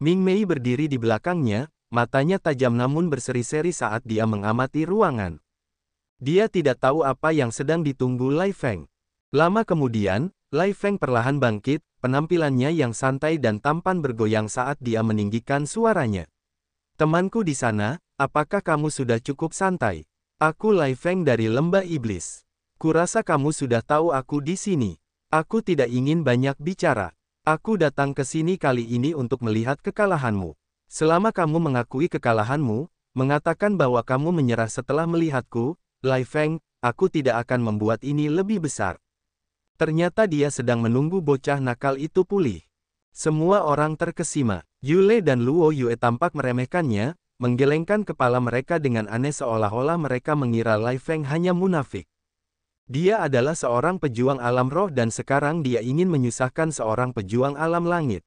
Ming Mei berdiri di belakangnya, matanya tajam namun berseri-seri saat dia mengamati ruangan. Dia tidak tahu apa yang sedang ditunggu Lai Feng. Lama kemudian, Lai Feng perlahan bangkit, penampilannya yang santai dan tampan bergoyang saat dia meninggikan suaranya. Temanku di sana, apakah kamu sudah cukup santai? Aku Lai Feng dari lembah iblis. Kurasa kamu sudah tahu aku di sini. Aku tidak ingin banyak bicara. Aku datang ke sini kali ini untuk melihat kekalahanmu. Selama kamu mengakui kekalahanmu, mengatakan bahwa kamu menyerah setelah melihatku, Lai Feng, aku tidak akan membuat ini lebih besar. Ternyata dia sedang menunggu bocah nakal itu pulih. Semua orang terkesima. Yule dan Luo Yue tampak meremehkannya, menggelengkan kepala mereka dengan aneh seolah-olah mereka mengira Lai Feng hanya munafik. Dia adalah seorang pejuang alam roh dan sekarang dia ingin menyusahkan seorang pejuang alam langit.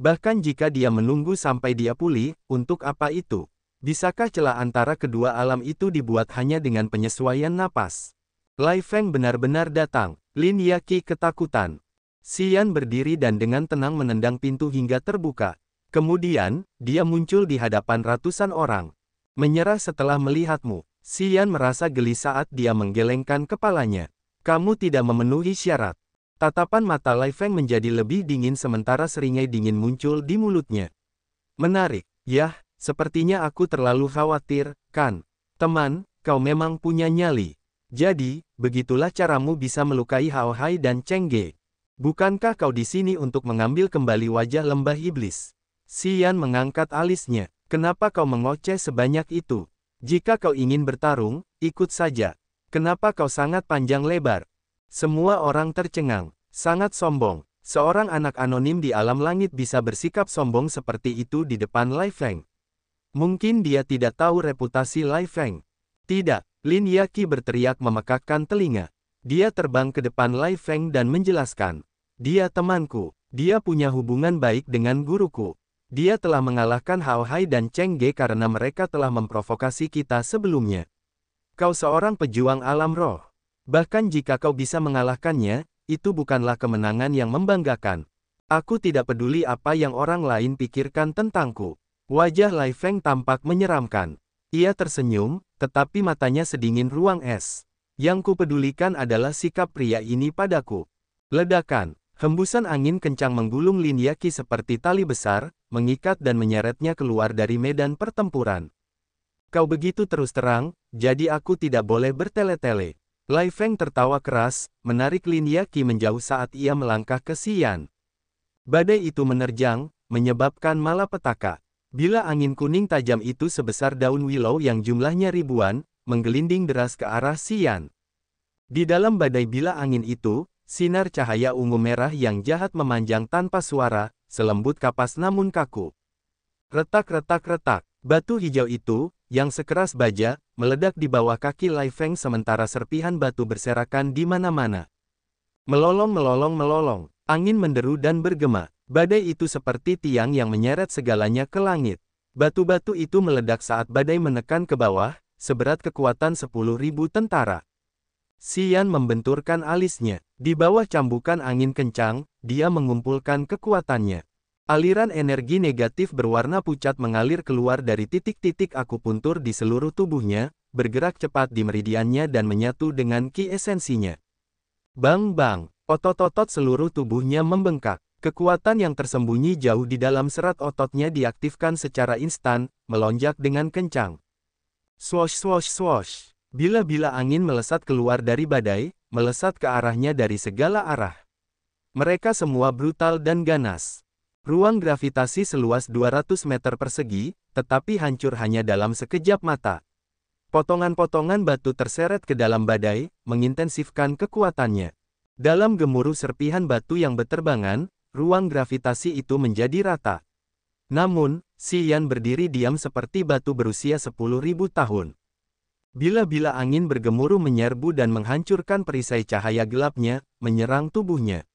Bahkan jika dia menunggu sampai dia pulih, untuk apa itu? Bisakah celah antara kedua alam itu dibuat hanya dengan penyesuaian napas? Lai Feng benar-benar datang. Lin Yaqi ketakutan. Xian berdiri dan dengan tenang menendang pintu hingga terbuka. Kemudian, dia muncul di hadapan ratusan orang. Menyerah setelah melihatmu. Xian merasa geli saat dia menggelengkan kepalanya. Kamu tidak memenuhi syarat. Tatapan mata Lai Feng menjadi lebih dingin sementara seringai dingin muncul di mulutnya. Menarik, yah. Sepertinya aku terlalu khawatir, kan? Teman, kau memang punya nyali. Jadi, begitulah caramu bisa melukai Hao Hai dan Cheng Ge. Bukankah kau di sini untuk mengambil kembali wajah lembah iblis? Xian mengangkat alisnya. Kenapa kau mengoceh sebanyak itu? Jika kau ingin bertarung, ikut saja. Kenapa kau sangat panjang lebar? Semua orang tercengang. Sangat sombong. Seorang anak anonim di alam langit bisa bersikap sombong seperti itu di depan Lai Feng. Mungkin dia tidak tahu reputasi Lai Feng. Tidak, Lin Yaqi berteriak memekakkan telinga. Dia terbang ke depan Lai Feng dan menjelaskan. Dia temanku. Dia punya hubungan baik dengan guruku. Dia telah mengalahkan Hao Hai dan Cheng Ge karena mereka telah memprovokasi kita sebelumnya. Kau seorang pejuang alam roh. Bahkan jika kau bisa mengalahkannya, itu bukanlah kemenangan yang membanggakan. Aku tidak peduli apa yang orang lain pikirkan tentangku. Wajah Lai Feng tampak menyeramkan. Ia tersenyum, tetapi matanya sedingin ruang es. Yang kupedulikan adalah sikap pria ini padaku. Ledakan. Hembusan angin kencang menggulung Lin Yaqi seperti tali besar, mengikat dan menyeretnya keluar dari medan pertempuran. Kau begitu terus terang, jadi aku tidak boleh bertele-tele. Lai Feng tertawa keras, menarik Lin Yaqi menjauh saat ia melangkah ke Xian. Badai itu menerjang, menyebabkan malapetaka. Bila angin kuning tajam itu sebesar daun willow yang jumlahnya ribuan, menggelinding deras ke arah Xian. Di dalam badai bila angin itu, sinar cahaya ungu merah yang jahat memanjang tanpa suara, selembut kapas namun kaku. Retak-retak-retak, batu hijau itu, yang sekeras baja, meledak di bawah kaki Lai Feng sementara serpihan batu berserakan di mana-mana. Melolong-melolong-melolong, angin menderu dan bergema. Badai itu seperti tiang yang menyeret segalanya ke langit. Batu-batu itu meledak saat badai menekan ke bawah, seberat kekuatan 10.000 tentara. Xian membenturkan alisnya. Di bawah cambukan angin kencang, dia mengumpulkan kekuatannya. Aliran energi negatif berwarna pucat mengalir keluar dari titik-titik akupuntur di seluruh tubuhnya, bergerak cepat di meridiannya dan menyatu dengan ki esensinya. Bang-bang, otot-otot seluruh tubuhnya membengkak. Kekuatan yang tersembunyi jauh di dalam serat ototnya diaktifkan secara instan, melonjak dengan kencang. Swosh-swosh-swosh. Bila-bila angin melesat keluar dari badai, melesat ke arahnya dari segala arah. Mereka semua brutal dan ganas. Ruang gravitasi seluas 200 meter persegi, tetapi hancur hanya dalam sekejap mata. Potongan-potongan batu terseret ke dalam badai, mengintensifkan kekuatannya. Dalam gemuruh serpihan batu yang beterbangan, ruang gravitasi itu menjadi rata. Namun, Xian berdiri diam seperti batu berusia 10.000 tahun. Bila-bila angin bergemuruh menyerbu dan menghancurkan perisai cahaya gelapnya, menyerang tubuhnya.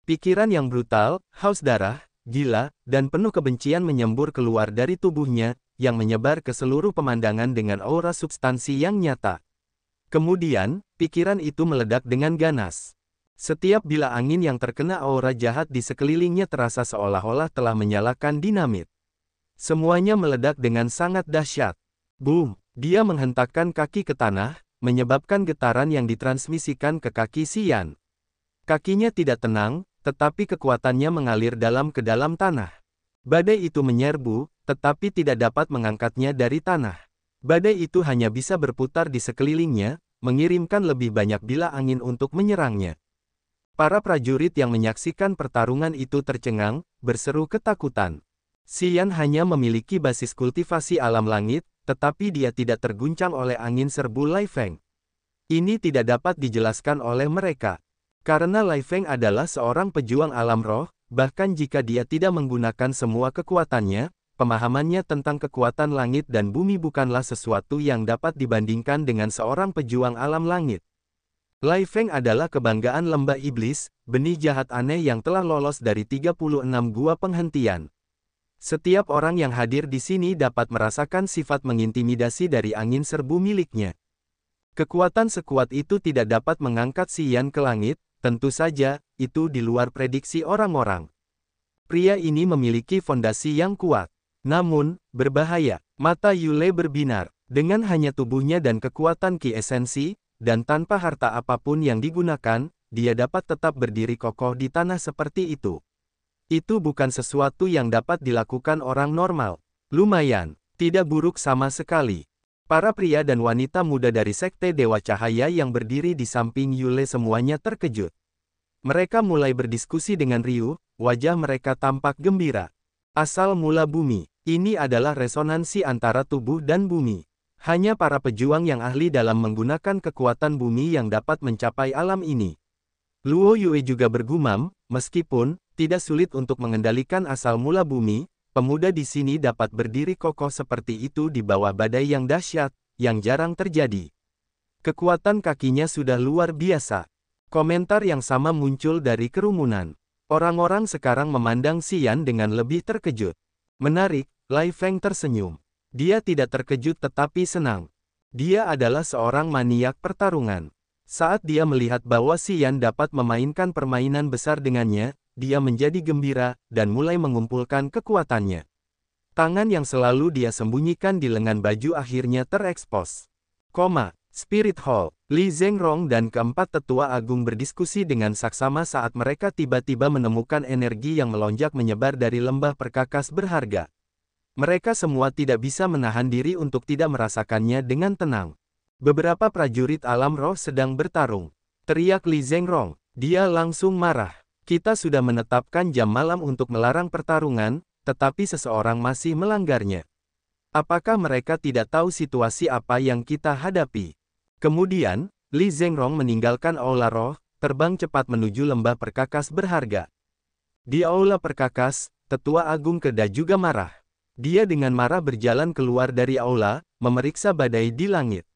Pikiran yang brutal, haus darah, gila, dan penuh kebencian menyembur keluar dari tubuhnya, yang menyebar ke seluruh pemandangan dengan aura substansi yang nyata. Kemudian, pikiran itu meledak dengan ganas. Setiap bila angin yang terkena aura jahat di sekelilingnya terasa seolah-olah telah menyalakan dinamit. Semuanya meledak dengan sangat dahsyat. Boom! Dia menghentakkan kaki ke tanah, menyebabkan getaran yang ditransmisikan ke kaki Xian. Kakinya tidak tenang, tetapi kekuatannya mengalir dalam ke dalam tanah. Badai itu menyerbu, tetapi tidak dapat mengangkatnya dari tanah. Badai itu hanya bisa berputar di sekelilingnya, mengirimkan lebih banyak bila angin untuk menyerangnya. Para prajurit yang menyaksikan pertarungan itu tercengang, berseru ketakutan. Xian hanya memiliki basis kultivasi alam langit, tetapi dia tidak terguncang oleh angin serbu Lai Feng. Ini tidak dapat dijelaskan oleh mereka. Karena Lai Feng adalah seorang pejuang alam roh, bahkan jika dia tidak menggunakan semua kekuatannya, pemahamannya tentang kekuatan langit dan bumi bukanlah sesuatu yang dapat dibandingkan dengan seorang pejuang alam langit. Lai Feng adalah kebanggaan lembah iblis, benih jahat aneh yang telah lolos dari 36 gua penghentian. Setiap orang yang hadir di sini dapat merasakan sifat mengintimidasi dari angin serbu miliknya. Kekuatan sekuat itu tidak dapat mengangkat Xian ke langit, tentu saja, itu di luar prediksi orang-orang. Pria ini memiliki fondasi yang kuat. Namun, berbahaya. Mata Yule berbinar. Dengan hanya tubuhnya dan kekuatan ki esensi, dan tanpa harta apapun yang digunakan, dia dapat tetap berdiri kokoh di tanah seperti itu. Itu bukan sesuatu yang dapat dilakukan orang normal. Lumayan, tidak buruk sama sekali. Para pria dan wanita muda dari Sekte Dewa Cahaya yang berdiri di samping Yule semuanya terkejut. Mereka mulai berdiskusi dengan riuh, wajah mereka tampak gembira. Asal mula bumi, ini adalah resonansi antara tubuh dan bumi. Hanya para pejuang yang ahli dalam menggunakan kekuatan bumi yang dapat mencapai alam ini. Luo Yue juga bergumam, meskipun tidak sulit untuk mengendalikan asal mula bumi, pemuda di sini dapat berdiri kokoh seperti itu di bawah badai yang dahsyat, yang jarang terjadi. Kekuatan kakinya sudah luar biasa. Komentar yang sama muncul dari kerumunan. Orang-orang sekarang memandang Xian dengan lebih terkejut. Menarik, Lai Feng tersenyum. Dia tidak terkejut tetapi senang. Dia adalah seorang maniak pertarungan. Saat dia melihat bahwa Xian dapat memainkan permainan besar dengannya, dia menjadi gembira, dan mulai mengumpulkan kekuatannya. Tangan yang selalu dia sembunyikan di lengan baju akhirnya terekspos. Spirit Hall. Li Zhengrong dan keempat tetua agung berdiskusi dengan saksama saat mereka tiba-tiba menemukan energi yang melonjak menyebar dari lembah perkakas berharga. Mereka semua tidak bisa menahan diri untuk tidak merasakannya dengan tenang. Beberapa prajurit alam roh sedang bertarung. Teriak Li Zhengrong. Dia langsung marah. Kita sudah menetapkan jam malam untuk melarang pertarungan, tetapi seseorang masih melanggarnya. Apakah mereka tidak tahu situasi apa yang kita hadapi? Kemudian, Li Zhengrong meninggalkan aula roh, terbang cepat menuju lembah perkakas berharga. Di aula perkakas, Tetua Agung Keda juga marah. Dia dengan marah berjalan keluar dari aula, memeriksa badai di langit.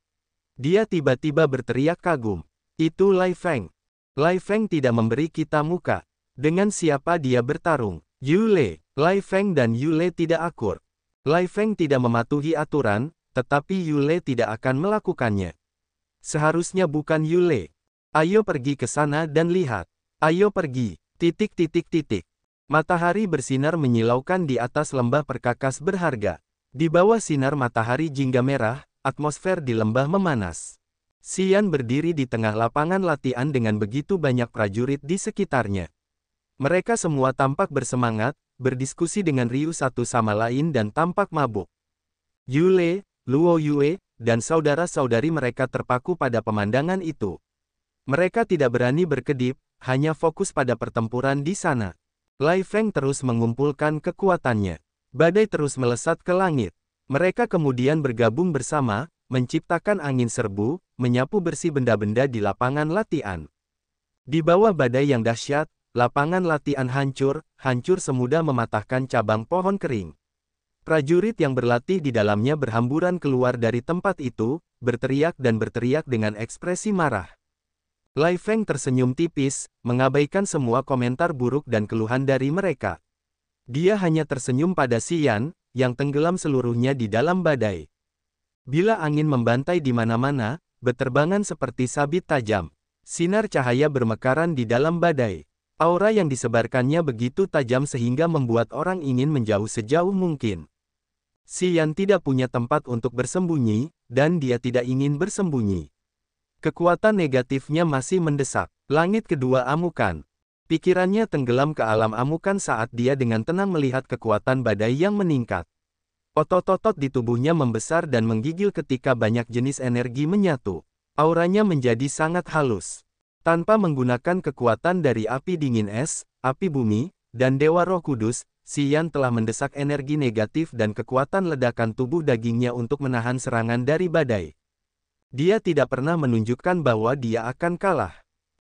Dia tiba-tiba berteriak kagum. Itu Lai Feng. Lai Feng tidak memberi kita muka. Dengan siapa dia bertarung? Yule. Lai Feng dan Yule tidak akur. Lai Feng tidak mematuhi aturan, tetapi Yule tidak akan melakukannya. Seharusnya bukan Yule. Ayo pergi ke sana dan lihat. Ayo pergi. ... Matahari bersinar menyilaukan di atas lembah perkakas berharga. Di bawah sinar matahari jingga merah, atmosfer di lembah memanas. Xian berdiri di tengah lapangan latihan dengan begitu banyak prajurit di sekitarnya. Mereka semua tampak bersemangat, berdiskusi dengan riuh satu sama lain dan tampak mabuk. Yule, Luo Yue, dan saudara-saudari mereka terpaku pada pemandangan itu. Mereka tidak berani berkedip, hanya fokus pada pertempuran di sana. Lai Feng terus mengumpulkan kekuatannya. Badai terus melesat ke langit. Mereka kemudian bergabung bersama, menciptakan angin serbu, menyapu bersih benda-benda di lapangan latihan. Di bawah badai yang dahsyat, lapangan latihan hancur semudah mematahkan cabang pohon kering. Prajurit yang berlatih di dalamnya berhamburan keluar dari tempat itu, berteriak dengan ekspresi marah. Lai Feng tersenyum tipis, mengabaikan semua komentar buruk dan keluhan dari mereka. Dia hanya tersenyum pada Xian, yang tenggelam seluruhnya di dalam badai. Bila angin membantai di mana-mana, beterbangan seperti sabit tajam. Sinar cahaya bermekaran di dalam badai. Aura yang disebarkannya begitu tajam sehingga membuat orang ingin menjauh sejauh mungkin. Xian tidak punya tempat untuk bersembunyi, dan dia tidak ingin bersembunyi. Kekuatan negatifnya masih mendesak. Langit kedua amukan. Pikirannya tenggelam ke alam amukan saat dia dengan tenang melihat kekuatan badai yang meningkat. Otot-otot di tubuhnya membesar dan menggigil ketika banyak jenis energi menyatu. Auranya menjadi sangat halus. Tanpa menggunakan kekuatan dari api dingin es, api bumi, dan Dewa Roh Kudus, Xian telah mendesak energi negatif dan kekuatan ledakan tubuh dagingnya untuk menahan serangan dari badai. Dia tidak pernah menunjukkan bahwa dia akan kalah.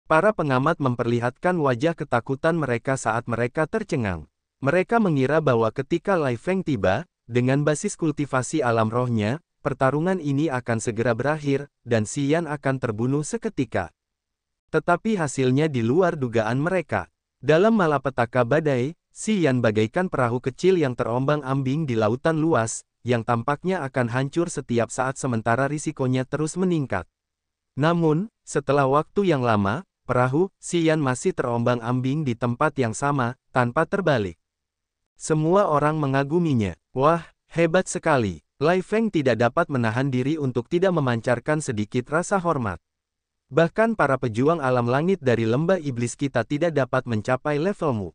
Para pengamat memperlihatkan wajah ketakutan mereka saat mereka tercengang. Mereka mengira bahwa ketika Lai Feng tiba, dengan basis kultivasi alam rohnya, pertarungan ini akan segera berakhir, dan Xian akan terbunuh seketika. Tetapi hasilnya di luar dugaan mereka. Dalam malapetaka badai, Xian bagaikan perahu kecil yang terombang-ambing di lautan luas, yang tampaknya akan hancur setiap saat sementara risikonya terus meningkat. Namun, setelah waktu yang lama, perahu Xian masih terombang-ambing di tempat yang sama, tanpa terbalik. Semua orang mengaguminya. Wah, hebat sekali. Lai Feng tidak dapat menahan diri untuk tidak memancarkan sedikit rasa hormat. Bahkan para pejuang alam langit dari lembah iblis kita tidak dapat mencapai levelmu.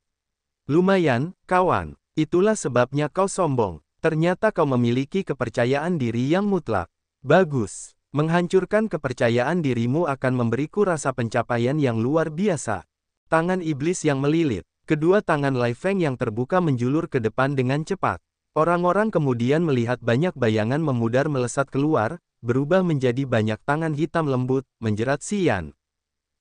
Lumayan, kawan. Itulah sebabnya kau sombong. Ternyata kau memiliki kepercayaan diri yang mutlak. Bagus. Menghancurkan kepercayaan dirimu akan memberiku rasa pencapaian yang luar biasa. Tangan iblis yang melilit. Kedua tangan Lai Feng yang terbuka menjulur ke depan dengan cepat. Orang-orang kemudian melihat banyak bayangan memudar melesat keluar, berubah menjadi banyak tangan hitam lembut, menjerat Xian.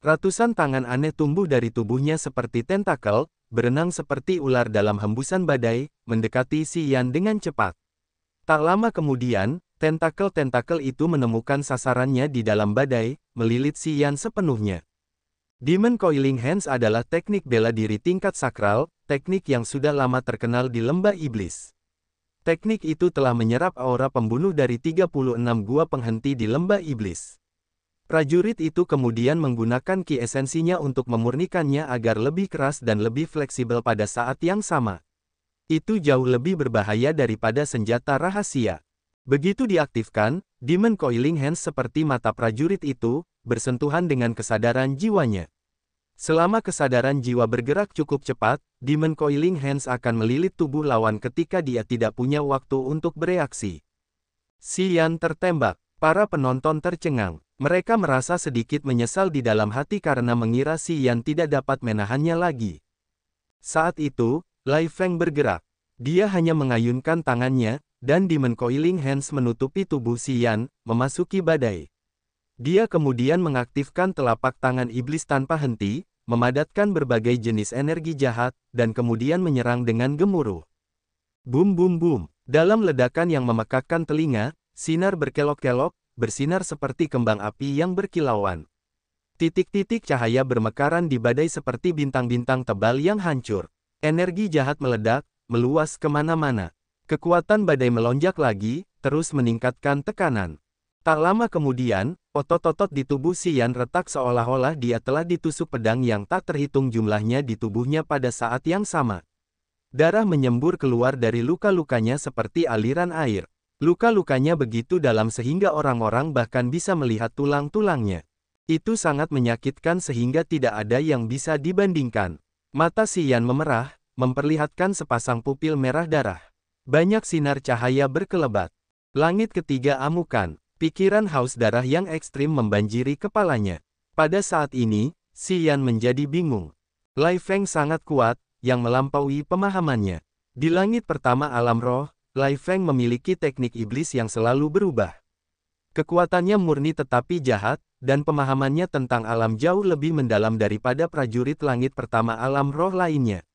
Ratusan tangan aneh tumbuh dari tubuhnya seperti tentakel, berenang seperti ular dalam hembusan badai, mendekati Xian dengan cepat. Tak lama kemudian, tentakel-tentakel itu menemukan sasarannya di dalam badai, melilit Xian sepenuhnya. Demon Coiling Hands adalah teknik bela diri tingkat sakral, teknik yang sudah lama terkenal di lembah iblis. Teknik itu telah menyerap aura pembunuh dari 36 gua penghenti di lembah iblis. Prajurit itu kemudian menggunakan ki esensinya untuk memurnikannya agar lebih keras dan lebih fleksibel pada saat yang sama. Itu jauh lebih berbahaya daripada senjata rahasia. Begitu diaktifkan, Demon Coiling Hands seperti mata prajurit itu, bersentuhan dengan kesadaran jiwanya. Selama kesadaran jiwa bergerak cukup cepat, Demon Coiling Hands akan melilit tubuh lawan ketika dia tidak punya waktu untuk bereaksi. Xi Yan tertembak. Para penonton tercengang. Mereka merasa sedikit menyesal di dalam hati karena mengira Xi Yan tidak dapat menahannya lagi. Saat itu, Lai Feng bergerak. Dia hanya mengayunkan tangannya, dan Demon Coiling Hands menutupi tubuh Xi Yan, memasuki badai. Dia kemudian mengaktifkan telapak tangan iblis tanpa henti, memadatkan berbagai jenis energi jahat, dan kemudian menyerang dengan gemuruh. Bum bum bum. Dalam ledakan yang memekakkan telinga, sinar berkelok-kelok, bersinar seperti kembang api yang berkilauan. Titik-titik cahaya bermekaran di badai seperti bintang-bintang tebal yang hancur. Energi jahat meledak, meluas kemana-mana. Kekuatan badai melonjak lagi, terus meningkatkan tekanan. Tak lama kemudian, otot-otot di tubuh Xi Yan retak seolah-olah dia telah ditusuk pedang yang tak terhitung jumlahnya di tubuhnya pada saat yang sama. Darah menyembur keluar dari luka-lukanya seperti aliran air. Luka-lukanya begitu dalam sehingga orang-orang bahkan bisa melihat tulang-tulangnya. Itu sangat menyakitkan sehingga tidak ada yang bisa dibandingkan. Mata Xi Yan memerah, memperlihatkan sepasang pupil merah darah. Banyak sinar cahaya berkelebat. Langit ketiga amukan. Pikiran haus darah yang ekstrim membanjiri kepalanya. Pada saat ini, Xi Yan menjadi bingung. Lai Feng sangat kuat, yang melampaui pemahamannya. Di langit pertama alam roh, Lai Feng memiliki teknik iblis yang selalu berubah. Kekuatannya murni tetapi jahat, dan pemahamannya tentang alam jauh lebih mendalam daripada prajurit langit pertama alam roh lainnya.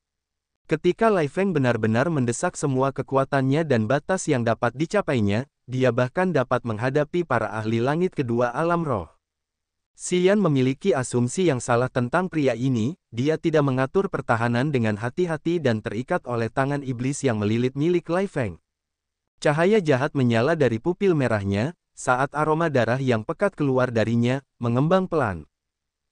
Ketika Lai Feng benar-benar mendesak semua kekuatannya dan batas yang dapat dicapainya, dia bahkan dapat menghadapi para ahli langit kedua alam roh. Xi Yan memiliki asumsi yang salah tentang pria ini, dia tidak mengatur pertahanan dengan hati-hati dan terikat oleh tangan iblis yang melilit milik Lai Feng. Cahaya jahat menyala dari pupil merahnya, saat aroma darah yang pekat keluar darinya, mengembang pelan.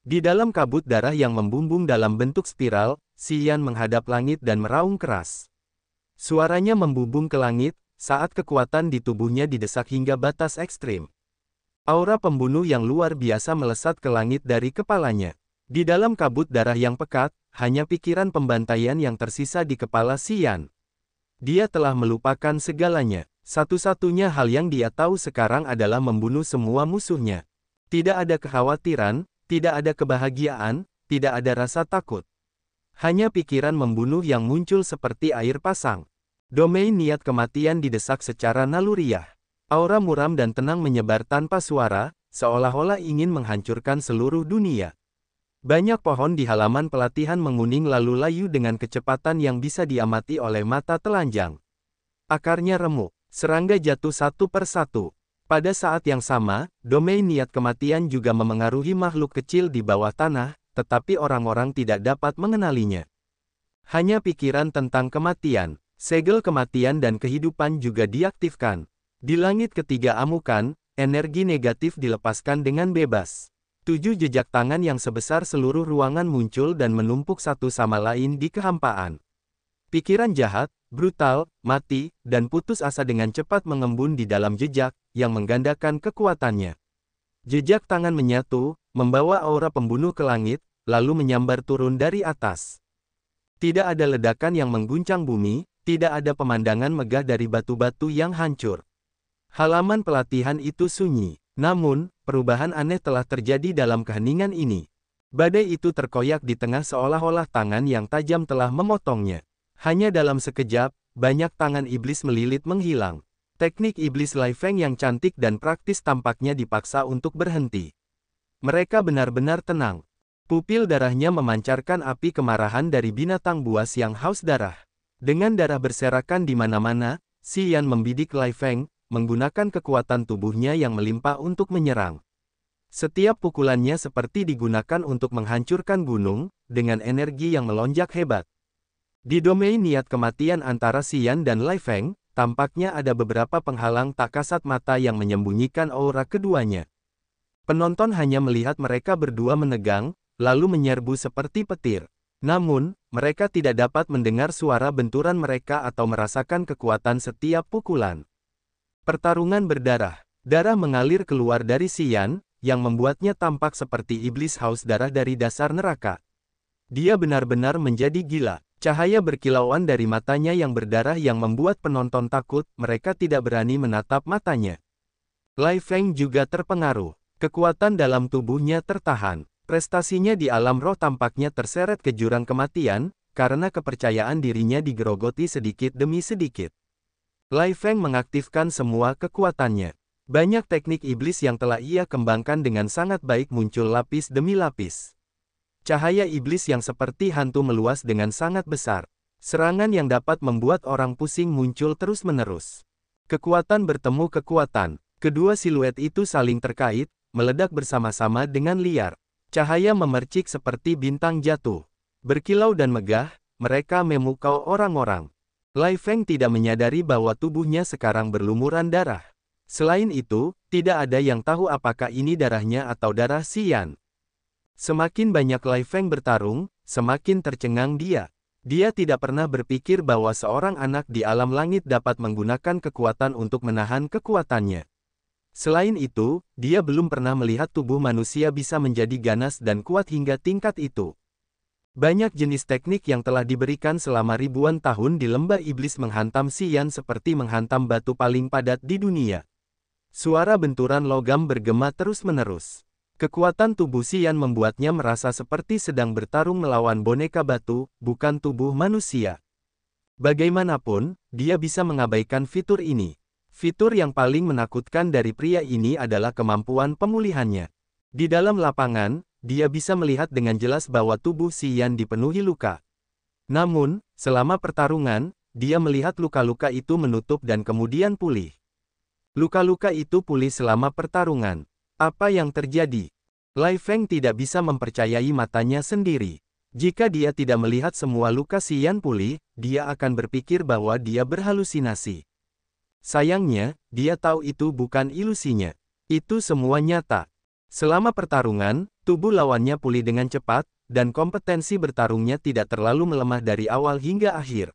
Di dalam kabut darah yang membumbung dalam bentuk spiral, Xi Yan menghadap langit dan meraung keras. Suaranya membumbung ke langit, saat kekuatan di tubuhnya didesak hingga batas ekstrim. Aura pembunuh yang luar biasa melesat ke langit dari kepalanya. Di dalam kabut darah yang pekat, hanya pikiran pembantaian yang tersisa di kepala Xi Yan. Dia telah melupakan segalanya. Satu-satunya hal yang dia tahu sekarang adalah membunuh semua musuhnya. Tidak ada kekhawatiran, tidak ada kebahagiaan, tidak ada rasa takut. Hanya pikiran membunuh yang muncul seperti air pasang. Domain niat kematian didesak secara naluriah. Aura muram dan tenang menyebar tanpa suara, seolah-olah ingin menghancurkan seluruh dunia. Banyak pohon di halaman pelatihan menguning lalu layu dengan kecepatan yang bisa diamati oleh mata telanjang. Akarnya remuk, serangga jatuh satu per satu. Pada saat yang sama, domain niat kematian juga memengaruhi makhluk kecil di bawah tanah, tetapi orang-orang tidak dapat mengenalinya. Hanya pikiran tentang kematian, segel kematian dan kehidupan juga diaktifkan. Di langit ketiga amukan, energi negatif dilepaskan dengan bebas. 7 jejak tangan yang sebesar seluruh ruangan muncul dan menumpuk satu sama lain di kehampaan. Pikiran jahat, brutal, mati, dan putus asa dengan cepat mengembun di dalam jejak, yang menggandakan kekuatannya. Jejak tangan menyatu, membawa aura pembunuh ke langit, lalu menyambar turun dari atas. Tidak ada ledakan yang mengguncang bumi, tidak ada pemandangan megah dari batu-batu yang hancur. Halaman pelatihan itu sunyi, namun, perubahan aneh telah terjadi dalam keheningan ini. Badai itu terkoyak di tengah seolah-olah tangan yang tajam telah memotongnya. Hanya dalam sekejap, banyak tangan iblis melilit menghilang. Teknik iblis Lai Feng yang cantik dan praktis tampaknya dipaksa untuk berhenti. Mereka benar-benar tenang. Pupil darahnya memancarkan api kemarahan dari binatang buas yang haus darah. Dengan darah berserakan di mana-mana, Xi Yan membidik Lai Feng, menggunakan kekuatan tubuhnya yang melimpah untuk menyerang. Setiap pukulannya seperti digunakan untuk menghancurkan gunung, dengan energi yang melonjak hebat. Di domain niat kematian antara Xi Yan dan Lai Feng, tampaknya ada beberapa penghalang tak kasat mata yang menyembunyikan aura keduanya. Penonton hanya melihat mereka berdua menegang, lalu menyerbu seperti petir. Namun, mereka tidak dapat mendengar suara benturan mereka atau merasakan kekuatan setiap pukulan. Pertarungan berdarah. Darah mengalir keluar dari Xian, yang membuatnya tampak seperti iblis haus darah dari dasar neraka. Dia benar-benar menjadi gila. Cahaya berkilauan dari matanya yang berdarah yang membuat penonton takut, mereka tidak berani menatap matanya. Lai Feng juga terpengaruh. Kekuatan dalam tubuhnya tertahan. Prestasinya di alam roh tampaknya terseret ke jurang kematian, karena kepercayaan dirinya digerogoti sedikit demi sedikit. Lai Feng mengaktifkan semua kekuatannya. Banyak teknik iblis yang telah ia kembangkan dengan sangat baik muncul lapis demi lapis. Cahaya iblis yang seperti hantu meluas dengan sangat besar. Serangan yang dapat membuat orang pusing muncul terus-menerus. Kekuatan bertemu kekuatan. Kedua siluet itu saling terkait, meledak bersama-sama dengan liar. Cahaya memercik seperti bintang jatuh. Berkilau dan megah, mereka memukau orang-orang. Lai Feng tidak menyadari bahwa tubuhnya sekarang berlumuran darah. Selain itu, tidak ada yang tahu apakah ini darahnya atau darah Xian. Semakin banyak Lai Feng bertarung, semakin tercengang dia. Dia tidak pernah berpikir bahwa seorang anak di alam langit dapat menggunakan kekuatan untuk menahan kekuatannya. Selain itu, dia belum pernah melihat tubuh manusia bisa menjadi ganas dan kuat hingga tingkat itu. Banyak jenis teknik yang telah diberikan selama ribuan tahun di lembah iblis menghantam Xian seperti menghantam batu paling padat di dunia. Suara benturan logam bergema terus-menerus. Kekuatan tubuh Xian membuatnya merasa seperti sedang bertarung melawan boneka batu, bukan tubuh manusia. Bagaimanapun, dia bisa mengabaikan fitur ini. Fitur yang paling menakutkan dari pria ini adalah kemampuan pemulihannya. Di dalam lapangan, dia bisa melihat dengan jelas bahwa tubuh Xian dipenuhi luka. Namun, selama pertarungan, dia melihat luka-luka itu menutup dan kemudian pulih. Luka-luka itu pulih selama pertarungan. Apa yang terjadi? Lai Feng tidak bisa mempercayai matanya sendiri. Jika dia tidak melihat semua luka Xian pulih, dia akan berpikir bahwa dia berhalusinasi. Sayangnya, dia tahu itu bukan ilusinya. Itu semua nyata. Selama pertarungan, tubuh lawannya pulih dengan cepat, dan kompetensi bertarungnya tidak terlalu melemah dari awal hingga akhir.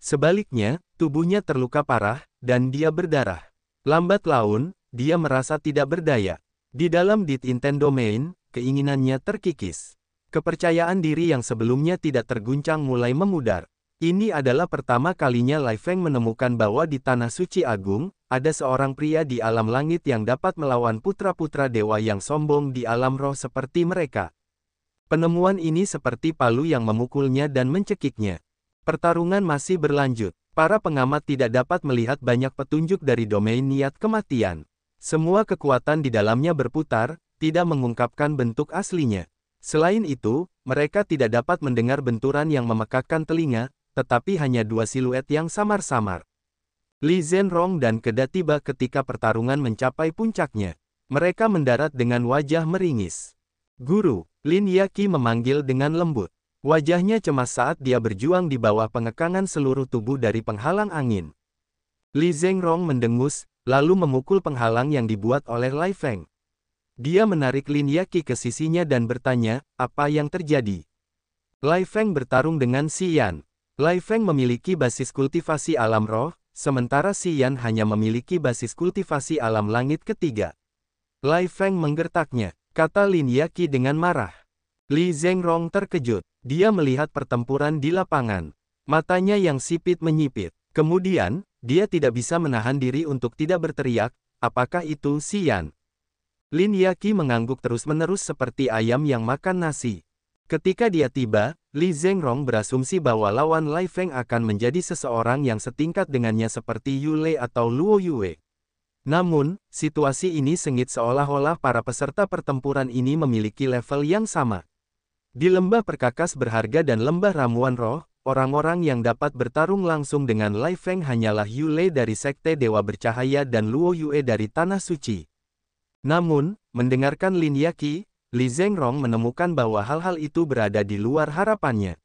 Sebaliknya, tubuhnya terluka parah, dan dia berdarah. Lambat laun, dia merasa tidak berdaya. Di dalam Dead Intent Domain, keinginannya terkikis. Kepercayaan diri yang sebelumnya tidak terguncang mulai memudar. Ini adalah pertama kalinya Lai Feng menemukan bahwa di Tanah Suci Agung, ada seorang pria di alam langit yang dapat melawan putra-putra dewa yang sombong di alam roh seperti mereka. Penemuan ini seperti palu yang memukulnya dan mencekiknya. Pertarungan masih berlanjut. Para pengamat tidak dapat melihat banyak petunjuk dari domain niat kematian. Semua kekuatan di dalamnya berputar, tidak mengungkapkan bentuk aslinya. Selain itu, mereka tidak dapat mendengar benturan yang memekakkan telinga, tetapi hanya dua siluet yang samar-samar. Li Zhenrong dan Keda tiba ketika pertarungan mencapai puncaknya. Mereka mendarat dengan wajah meringis. Guru, Lin Yaqi memanggil dengan lembut. Wajahnya cemas saat dia berjuang di bawah pengekangan seluruh tubuh dari penghalang angin. Li Zhenrong mendengus, lalu memukul penghalang yang dibuat oleh Lai Feng. Dia menarik Lin Yaqi ke sisinya dan bertanya, apa yang terjadi? Lai Feng bertarung dengan Xian. Lai Feng memiliki basis kultivasi alam roh, sementara Xian hanya memiliki basis kultivasi alam langit ketiga. Lai Feng menggertaknya, kata Lin Yaqi dengan marah. Li Zhenrong terkejut. Dia melihat pertempuran di lapangan. Matanya yang sipit menyipit. Kemudian, dia tidak bisa menahan diri untuk tidak berteriak, apakah itu Xian? Lin Yaqi mengangguk terus-menerus seperti ayam yang makan nasi. Ketika dia tiba, Li Zhenrong berasumsi bahwa lawan Lai Feng akan menjadi seseorang yang setingkat dengannya seperti Yule atau Luo Yue. Namun, situasi ini sengit seolah-olah para peserta pertempuran ini memiliki level yang sama. Di lembah perkakas berharga dan lembah ramuan roh, orang-orang yang dapat bertarung langsung dengan Lai Feng hanyalah Yule dari Sekte Dewa Bercahaya dan Luo Yue dari Tanah Suci. Namun, mendengarkan Lin Yaqi, Li Zhenrong menemukan bahwa hal-hal itu berada di luar harapannya.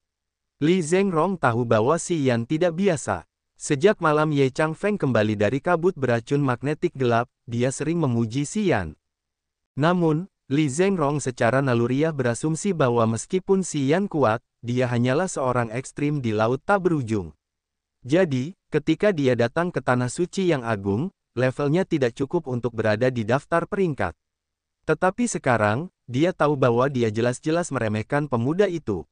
Li Zhenrong tahu bahwa Xian tidak biasa. Sejak malam Ye Changfeng kembali dari kabut beracun magnetik gelap, dia sering memuji Xian. Namun, Li Zhenrong secara naluriah berasumsi bahwa meskipun Xian kuat, dia hanyalah seorang ekstrim di laut tak berujung. Jadi, ketika dia datang ke Tanah Suci yang agung, levelnya tidak cukup untuk berada di daftar peringkat. Tetapi sekarang, dia tahu bahwa dia jelas-jelas meremehkan pemuda itu.